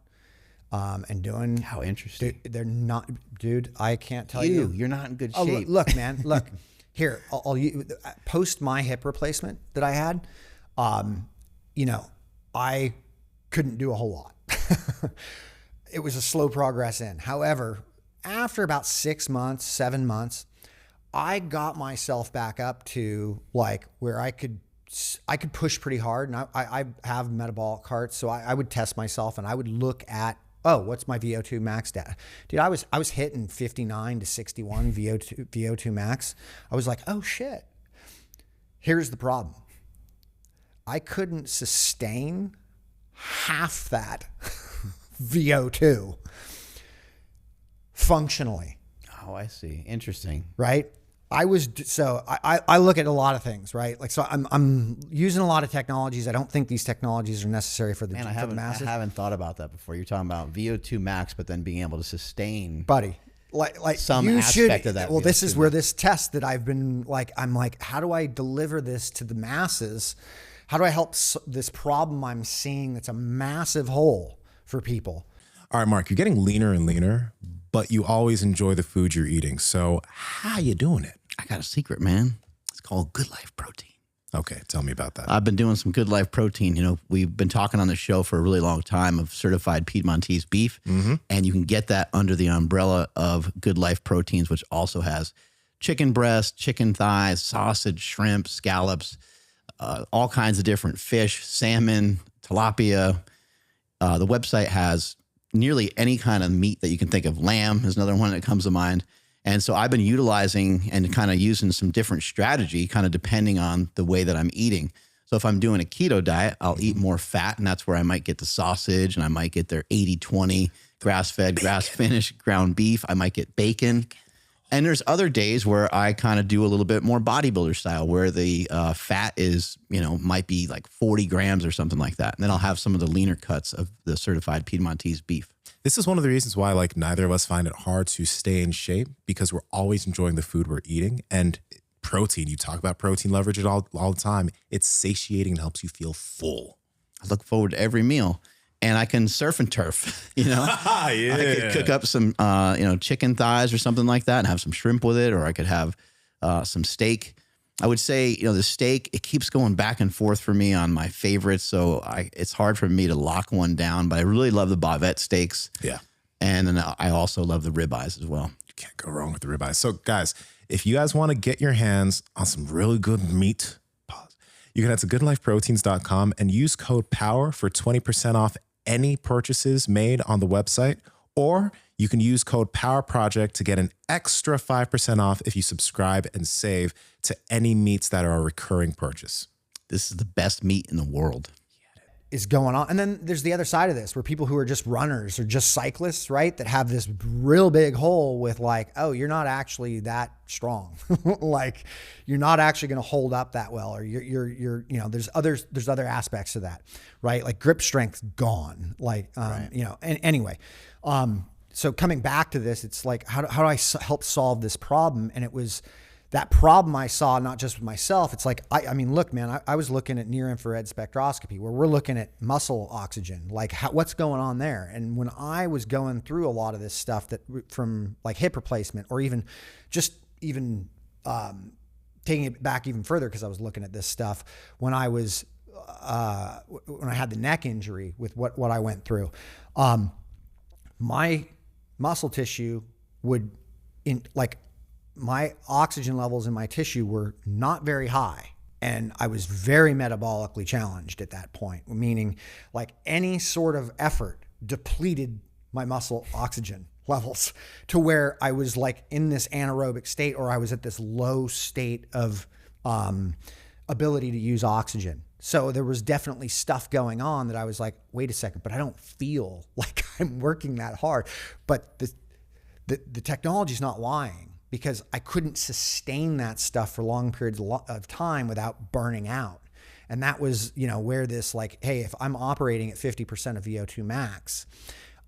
and doing, how interesting. They're not, dude. I can't tell you. You're not in good shape. Look, man. Look here. I'll post my hip replacement that I had. I couldn't do a whole lot. It was a slow progress in. However, after about 6 months, 7 months, I got myself back up to like where I could push pretty hard. And I have metabolic hearts, so I would test myself and I would look at, what's my VO2 max data? Dude, I was hitting 59 to 61 VO2 max. I was like, oh shit. Here's the problem. I couldn't sustain half that VO2 functionally. Oh, I see. Interesting. Right? I look at a lot of things, right? Like, so I'm using a lot of technologies. I don't think these technologies are necessary for the, Man, I for the masses. I haven't thought about that before. You're talking about VO2 max, but then being able to sustain, buddy. Like some you aspect should, of that. well, this is VO2 where max. this test that I've been like, I'm like, how do I deliver this to the masses? How do I help this problem I'm seeing that's a massive hole for people? All right, Mark, you're getting leaner and leaner, but you always enjoy the food you're eating. So how you doing it? I got a secret, man. It's called Good Life Protein. Okay, tell me about that. I've been doing some Good Life Protein. You know, we've been talking on the show for a really long time of certified Piedmontese beef, and you can get that under the umbrella of Good Life Proteins, which also has chicken breast, chicken thighs, sausage, shrimp, scallops, all kinds of different fish, salmon, tilapia. The website has nearly any kind of meat that you can think of. Lamb is another one that comes to mind. And so I've been utilizing and kind of using some different strategy, kind of depending on the way that I'm eating. So if I'm doing a keto diet, I'll eat more fat, and that's where I might get the sausage, and I might get their 80-20 grass-fed, grass-finished ground beef. I might get bacon. And there's other days where I kind of do a little bit more bodybuilder style, where the fat is, you know, might be like 40 grams or something like that. And then I'll have some of the leaner cuts of the certified Piedmontese beef. This is one of the reasons why like neither of us find it hard to stay in shape, because we're always enjoying the food we're eating. And protein, you talk about protein, leverage it all the time. It's satiating and helps you feel full. I look forward to every meal. And I can surf and turf, you know. Yeah. I could cook up some, chicken thighs or something like that and have some shrimp with it, or I could have some steak. I would say, the steak, it keeps going back and forth for me on my favorites, so it's hard for me to lock one down, but I really love the bavette steaks. Yeah. And then I also love the ribeyes as well. You can't go wrong with the ribeye. So guys, if you guys want to get your hands on some really good meat, you can head to goodlifeproteins.com and use code POWER for 20% off any purchases made on the website, or you can use code POWERPROJECT to get an extra 5% off if you subscribe and save to any meats that are a recurring purchase. This is the best meat in the world. Is going on. And then there's the other side of this, where people who are just runners or just cyclists, right, that have this real big hole with like, oh, you're not actually that strong. Like, you're not actually going to hold up that well, or you're there's other aspects to that, right? Like grip strength's gone. Like, Right. And anyway, so coming back to this, it's like, how do I help solve this problem? And it was that problem I saw, not just with myself. It's like, I mean, look, man, I was looking at near infrared spectroscopy, where we're looking at muscle oxygen, like what's going on there. And when I was going through a lot of this stuff, that from like hip replacement, or even taking it back even further, because I was looking at this stuff when I was, when I had the neck injury with what I went through, my muscle tissue my oxygen levels in my tissue were not very high. And I was very metabolically challenged at that point, meaning like any sort of effort depleted my muscle oxygen levels to where I was like in this anaerobic state, or I was at this low state of ability to use oxygen. So there was definitely stuff going on that I was like, wait a second, but I don't feel like I'm working that hard. But the technology's not lying, because I couldn't sustain that stuff for long periods of time without burning out. And that was, where this like, hey, if I'm operating at 50% of VO2 max,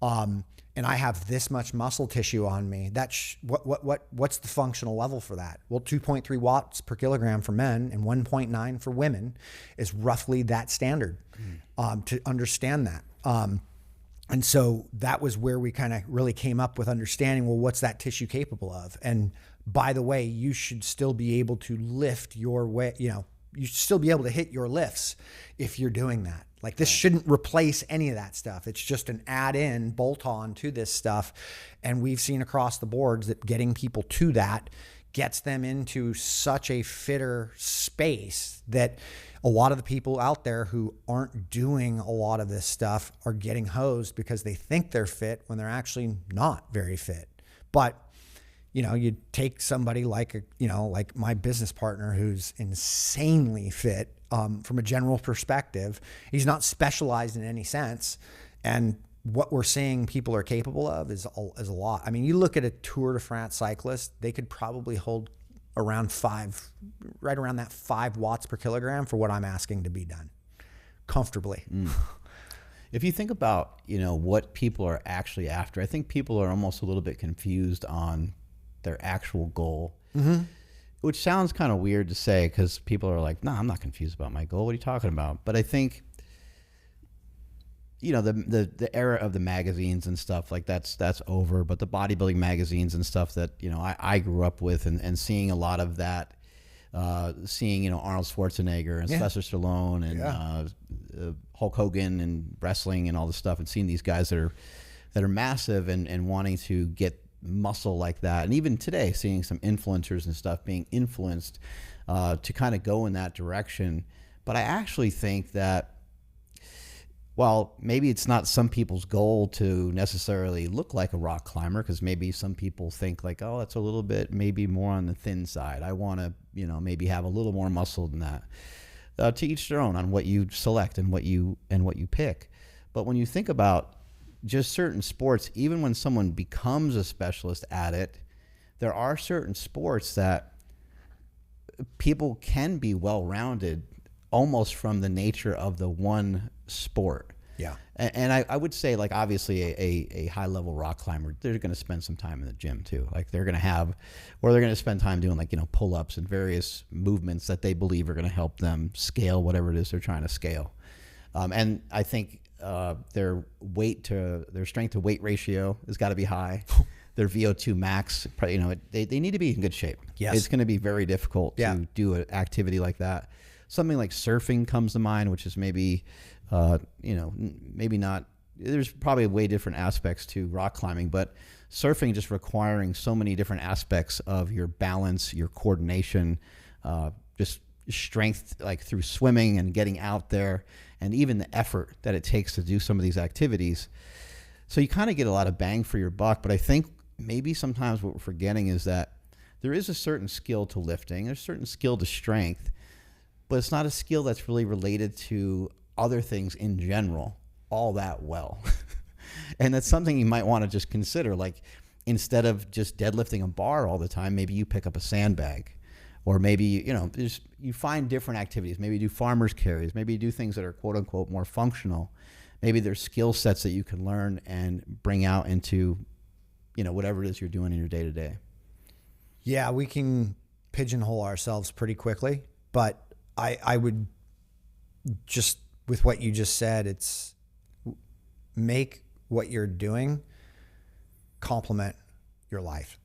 and I have this much muscle tissue on me, what's the functional level for that? Well, 2.3 watts per kilogram for men and 1.9 for women is roughly that standard, to understand that. And so that was where we kind of really came up with understanding, well, what's that tissue capable of? And by the way, you should still be able to lift your weight, you should still be able to hit your lifts if you're doing that. Like, this shouldn't replace any of that stuff. It's just an add-in, bolt-on to this stuff. And we've seen across the boards that getting people to that gets them into such a fitter space that a lot of the people out there who aren't doing a lot of this stuff are getting hosed because they think they're fit when they're actually not very fit. But, you take somebody like like my business partner, who's insanely fit from a general perspective. He's not specialized in any sense. And what we're seeing people are capable of is a lot. I mean, you look at a Tour de France cyclist, they could probably hold around right around that 5 watts per kilogram for what I'm asking to be done comfortably. If you think about, you know, what people are actually after, I think people are almost a little bit confused on their actual goal, which sounds kind of weird to say because people are like, no, I'm not confused about my goal. What are you talking about? But I think, you know, the era of the magazines and stuff like that's over. But the bodybuilding magazines and stuff that, you know, I grew up with and seeing a lot of that, seeing, you know, Arnold Schwarzenegger and Sylvester Stallone and Hulk Hogan and wrestling and all this stuff, and seeing these guys that are massive and wanting to get muscle like that. And even today, seeing some influencers and stuff being influenced to kind of go in that direction. But I actually think that, well, maybe it's not some people's goal to necessarily look like a rock climber, because maybe some people think like, oh, that's a little bit maybe more on the thin side. I want to, you know, maybe have a little more muscle than that. To each their own on what you select and what you pick. But when you think about just certain sports, even when someone becomes a specialist at it, there are certain sports that people can be well-rounded almost from the nature of the one sport. Yeah. And I would say, like, obviously a high-level rock climber, they're going to spend some time in the gym too. Like, they're going to spend time doing, like, you know, pull-ups and various movements that they believe are going to help them scale whatever it is they're trying to scale. And I think their strength to weight ratio has got to be high. Their VO2 max, you know, they need to be in good shape. Yes. It's going to be very difficult to do an activity like that. Something like surfing comes to mind, which is maybe, you know, maybe not. There's probably way different aspects to rock climbing, but surfing just requiring so many different aspects of your balance, your coordination, just strength, like through swimming and getting out there, and even the effort that it takes to do some of these activities. So you kind of get a lot of bang for your buck. But I think maybe sometimes what we're forgetting is that there is a certain skill to lifting, there's a certain skill to strength, but it's not a skill that's really related to other things in general all that well. And that's something you might want to just consider. Like, instead of just deadlifting a bar all the time, maybe you pick up a sandbag, or maybe, you know, you find different activities. Maybe you do farmer's carries, maybe you do things that are quote unquote more functional. Maybe there's skill sets that you can learn and bring out into, you know, whatever it is you're doing in your day to day. Yeah, we can pigeonhole ourselves pretty quickly, but I would just, with what you just said, it's make what you're doing complement your life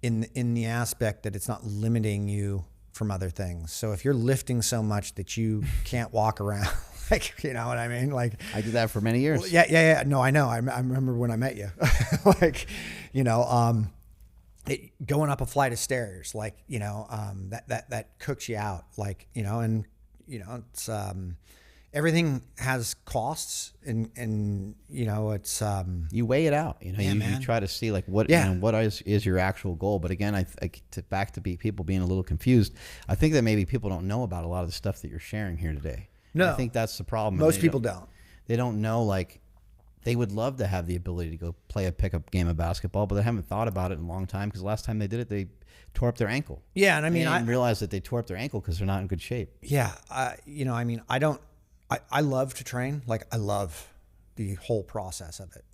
in the aspect that it's not limiting you from other things. So if you're lifting so much that you can't walk around, like, you know what I mean? Like, I did that for many years. Well, yeah. No, I know. I remember when I met you, like, you know, going up a flight of stairs, like, you know, that cooks you out, like, you know, and, you know, it's, everything has costs, and you know, it's, you weigh it out, you know, you try to see like what, you know, what is your actual goal. But again, back to people being a little confused, I think that maybe people don't know about a lot of the stuff that you're sharing here today. No, I think that's the problem. Most people don't. They don't know, like, they would love to have the ability to go play a pickup game of basketball, but they haven't thought about it in a long time, because the last time they did it, they tore up their ankle. Yeah, and I mean, I didn't realize that they tore up their ankle because they're not in good shape. Yeah, you know, I mean, I love to train. Like, I love the whole process of it.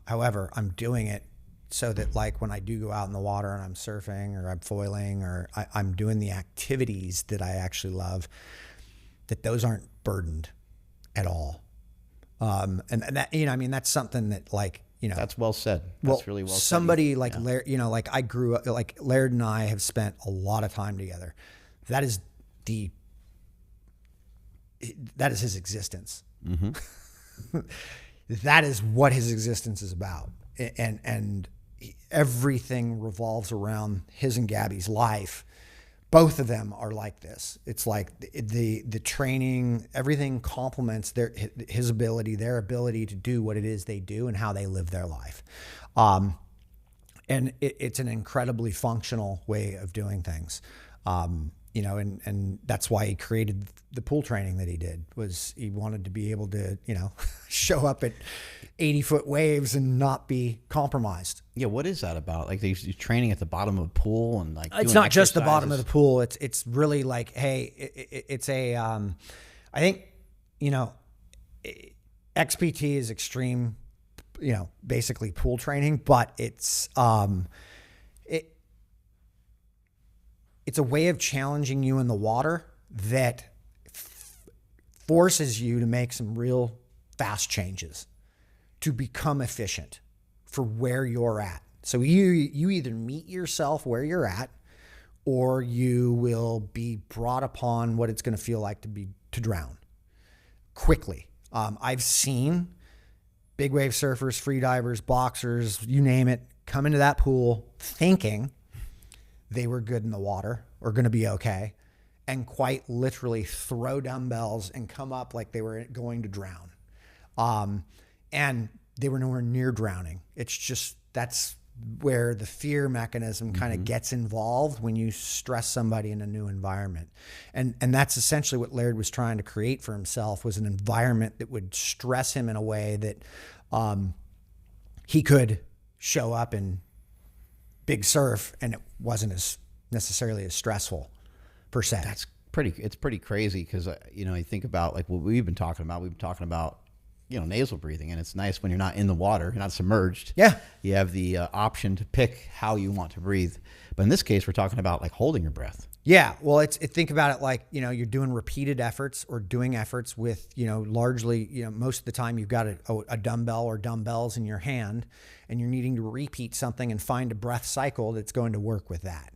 However, I'm doing it so that, like, when I do go out in the water and I'm surfing or I'm foiling or I'm doing the activities that I actually love, that those aren't burdened at all. And that, you know, I mean, that's something that, like, you know, that's well said. That's really well said. Somebody like, Laird, you know, like, I grew up, like, Laird and I have spent a lot of time together. That is his existence. Mm-hmm. That is what his existence is about. And everything revolves around his and Gabby's life. Both of them are like this. It's like the training, everything complements their ability to do what it is they do and how they live their life. And it's an incredibly functional way of doing things. and that's why he created the pool training that he did, was he wanted to be able to, show up at 80-foot waves and not be compromised. Yeah, what is that about? Like you're training at the bottom of a pool and like it's not just the bottom of the pool. It's really like, hey, it's a I think XPT is extreme, basically pool training, but it's it's a way of challenging you in the water that forces you to make some real fast changes to become efficient for where you're at. So you either meet yourself where you're at, or you will be brought upon what it's going to feel like to drown quickly. I've seen big wave surfers, free divers, boxers, you name it, come into that pool thinking they were good in the water or going to be okay, and quite literally throw dumbbells and come up like they were going to drown. And they were nowhere near drowning. It's just, that's where the fear mechanism kind of gets involved when you stress somebody in a new environment. And that's essentially what Laird was trying to create for himself, was an environment that would stress him in a way that he could show up in big surf and it wasn't as necessarily as stressful per se. It's pretty crazy because, you think about like what we've been talking about, nasal breathing, and it's nice when you're not in the water, you're not submerged. Yeah. You have the option to pick how you want to breathe. But in this case, we're talking about like holding your breath. Yeah. Well, think about it like, you're doing repeated efforts or doing efforts with, largely, most of the time you've got a dumbbell or dumbbells in your hand and you're needing to repeat something and find a breath cycle that's going to work with that.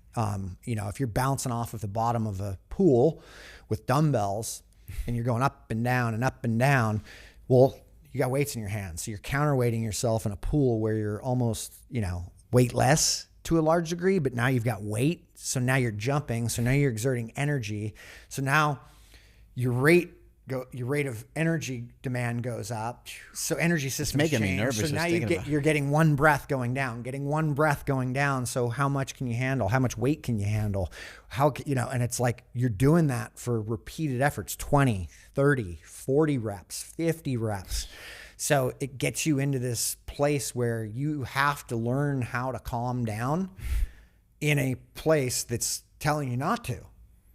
If you're bouncing off of the bottom of a pool with dumbbells and you're going up and down, well, you got weights in your hands. So you're counterweighting yourself in a pool where you're almost, weightless to a large degree, but now you've got weight. So now you're jumping. So now you're exerting energy. So now your rate of energy demand goes up. So energy systems making change. me nervous. So now you're getting one breath going down. So how much can you handle? How much weight can you handle? And it's like you're doing that for repeated efforts, 20, 30, 40 reps, 50 reps. So it gets you into this place where you have to learn how to calm down in a place that's telling you not to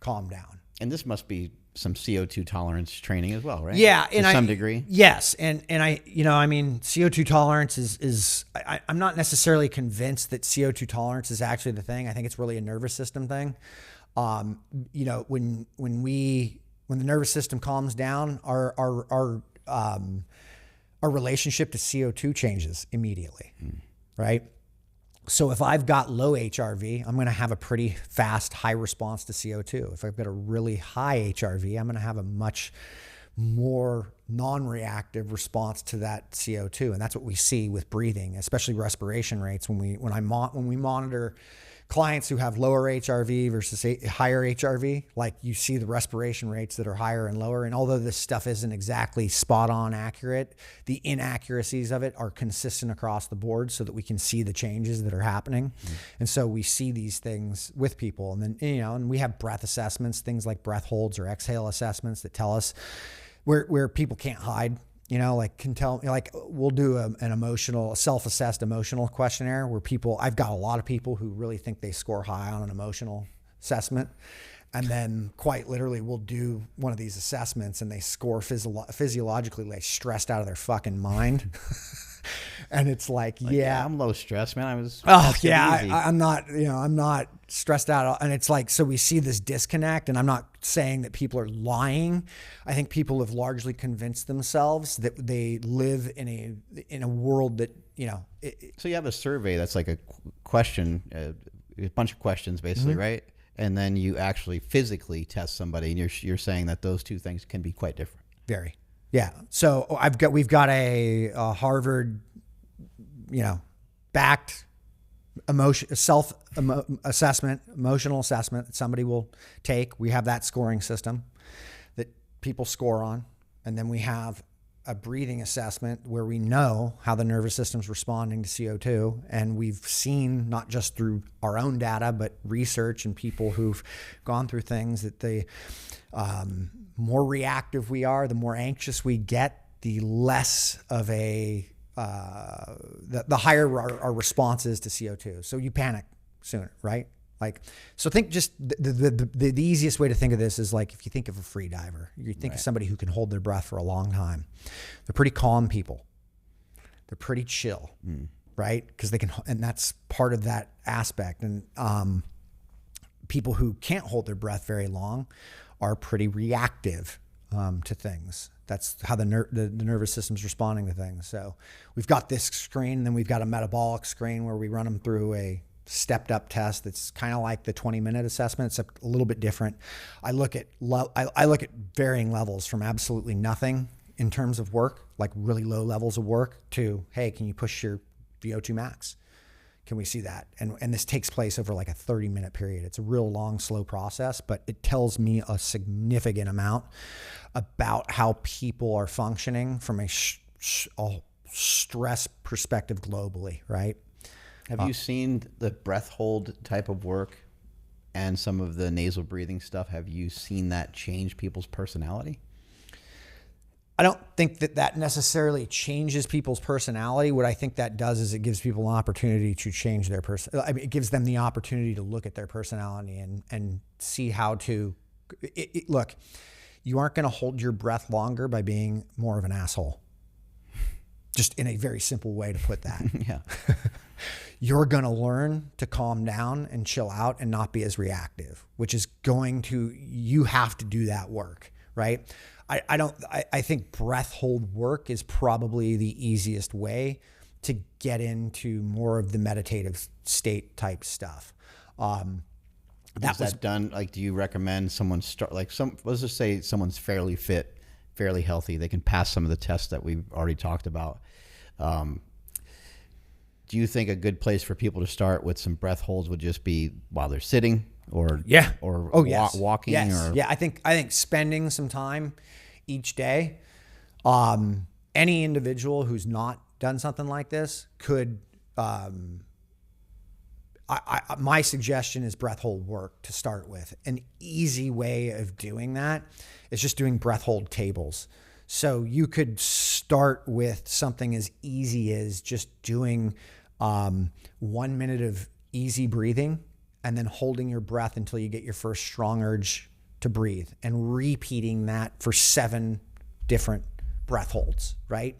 calm down. And this must be some CO2 tolerance training as well, right? Yeah. To some degree. Yes. And CO2 tolerance is I'm not necessarily convinced that CO2 tolerance is actually the thing. I think it's really a nervous system thing. When the nervous system calms down, our relationship to CO2 changes immediately, right? So if I've got low HRV, I'm going to have a pretty fast, high response to CO2. If I've got a really high HRV, I'm going to have a much more non-reactive response to that CO2. And that's what we see with breathing, especially respiration rates. When we monitor clients who have lower HRV versus higher HRV, like you see the respiration rates that are higher and lower. And although this stuff isn't exactly spot on accurate, the inaccuracies of it are consistent across the board so that we can see the changes that are happening. And so we see these things with people. And then, and we have breath assessments, things like breath holds or exhale assessments that tell us where people can't hide. We'll do a self-assessed emotional questionnaire where I've got a lot of people who really think they score high on an emotional assessment. And then quite literally we'll do one of these assessments and they score physiologically like stressed out of their fucking mind. And it's like, yeah, I'm low stress, man. I'm not stressed out. And it's like, so we see this disconnect, and I'm not saying that people are lying. I think people have largely convinced themselves that they live in a world that, So you have a survey that's like a question, a bunch of questions basically, right? And then you actually physically test somebody, and you're saying that those two things can be quite different. Very. Yeah. So we've got a Harvard, backed emotional assessment that somebody will take. We have that scoring system that people score on. And then we have a breathing assessment where we know how the nervous system's responding to CO2. And we've seen, not just through our own data, but research and people who've gone through things, that the more reactive we are, the more anxious we get, the less of the higher our response is to CO2. So you panic sooner, right? Like, so think just the easiest way to think of this is like, if you think of a free diver, you think of somebody who can hold their breath for a long time. They're pretty calm people. They're pretty chill, right? Because they can, and that's part of that aspect. And people who can't hold their breath very long are pretty reactive to things. That's how the nervous system's responding to things. So we've got this screen, and then we've got a metabolic screen where we run them through a stepped up test that's kind of like the 20-minute assessment, except a little bit different. I look at varying levels from absolutely nothing in terms of work, like really low levels of work, to, hey, can you push your VO2 max? Can we see that? And this takes place over like a 30-minute period. It's a real long, slow process, but it tells me a significant amount about how people are functioning from a stress perspective globally, right? Have you seen the breath hold type of work and some of the nasal breathing stuff? Have you seen that change people's personality? I don't think that necessarily changes people's personality. What I think that does is it gives people an opportunity to change their it gives them the opportunity to look at their personality and see how to look. You aren't going to hold your breath longer by being more of an asshole. Just in a very simple way to put that. Yeah. You're going to learn to calm down and chill out and not be as reactive, which is you have to do that work, right? I think breath hold work is probably the easiest way to get into more of the meditative state type stuff. Is that done? Like, do you recommend someone start, like let's just say someone's fairly fit, fairly healthy. They can pass some of the tests that we've already talked about. Do you think a good place for people to start with some breath holds would just be while they're sitting or walking? Yes. Or I think spending some time each day, any individual who's not done something like this could, my suggestion is breath hold work to start with. An easy way of doing that is just doing breath hold tables. So you could start with something as easy as just doing 1 minute of easy breathing and then holding your breath until you get your first strong urge to breathe, and repeating that for 7 different breath holds, right?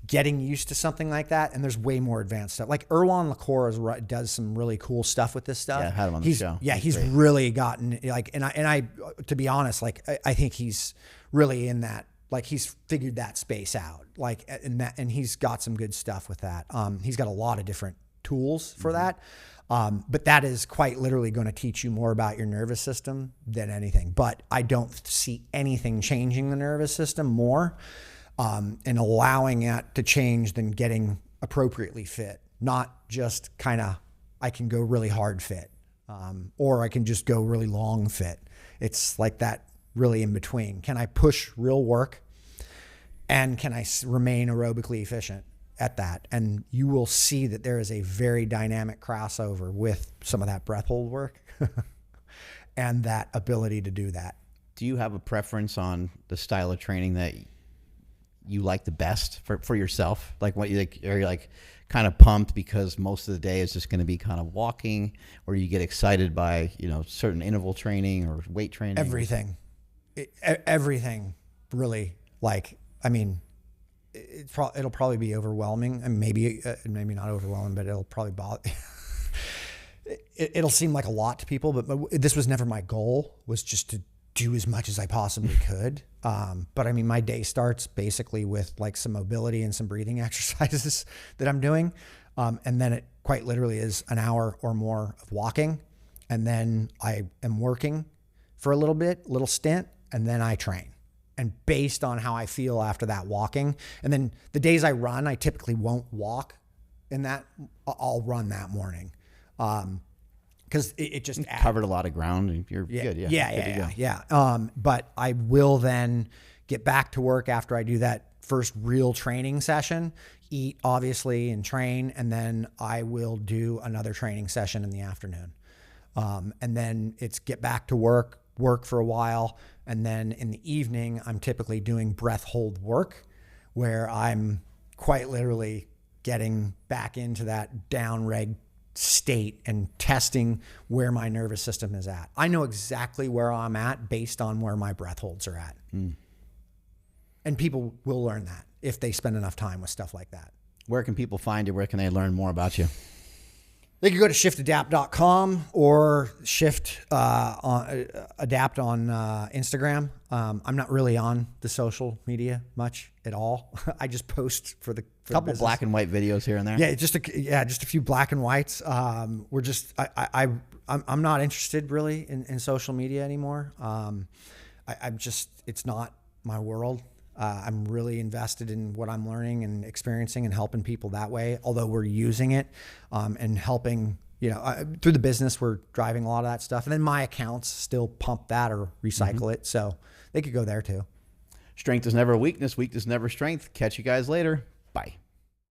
Getting used to something like that. And there's way more advanced stuff. Like Erwan LaCour does some really cool stuff with this stuff. Yeah, I had him on the show. Yeah, he's really gotten like, and I, to be honest, like I think he's really in that, like he's figured that space out, like, and he's got some good stuff with that. He's got a lot of different tools for that. But that is quite literally going to teach you more about your nervous system than anything. But I don't see anything changing the nervous system more and allowing it to change than getting appropriately fit, not just kind of, I can go really hard fit, or I can just go really long fit. It's like that really in between. Can I push real work and can I remain aerobically efficient at that? And you will see that there is a very dynamic crossover with some of that breath hold work and that ability to do that. Do you have a preference on the style of training that you like the best for yourself? Like, what you like, are you like kind of pumped because most of the day is just going to be kind of walking, or you get excited by, certain interval training or weight training? Everything. Everything really, like, I mean, it'll probably be overwhelming, and maybe not overwhelming, but it'll probably bother. It'll seem like a lot to people, but this was never my goal, was just to do as much as I possibly could. But I mean, my day starts basically with like some mobility and some breathing exercises that I'm doing. And then it quite literally is an hour or more of walking. And then I am working for a little stint, and then I train. And based on how I feel after that walking, and then the days I run, I typically won't walk in that. I'll run that morning. Because it just covered a lot of ground and you're good. Yeah. Yeah. But I will then get back to work after I do that first real training session, eat obviously and train, and then I will do another training session in the afternoon. And then it's get back to work for a while, and then in the evening I'm typically doing breath hold work where I'm quite literally getting back into that down reg state and testing where my nervous system is at. I know exactly where I'm at based on where my breath holds are at. And people will learn that if they spend enough time with stuff like that. Where can people find you? Where can they learn more about you? They can go to shiftadapt.com or adapt on Instagram. I'm not really on the social media much at all. I just post for the Couple black and white videos here and there. Yeah, just a few black and whites. I'm not interested really in social media anymore. It's not my world. I'm really invested in what I'm learning and experiencing and helping people that way. Although we're using it and helping, through the business, we're driving a lot of that stuff. And then my accounts still pump that or recycle it. So they could go there too. Strength is never weakness. Weakness is never strength. Catch you guys later. Bye.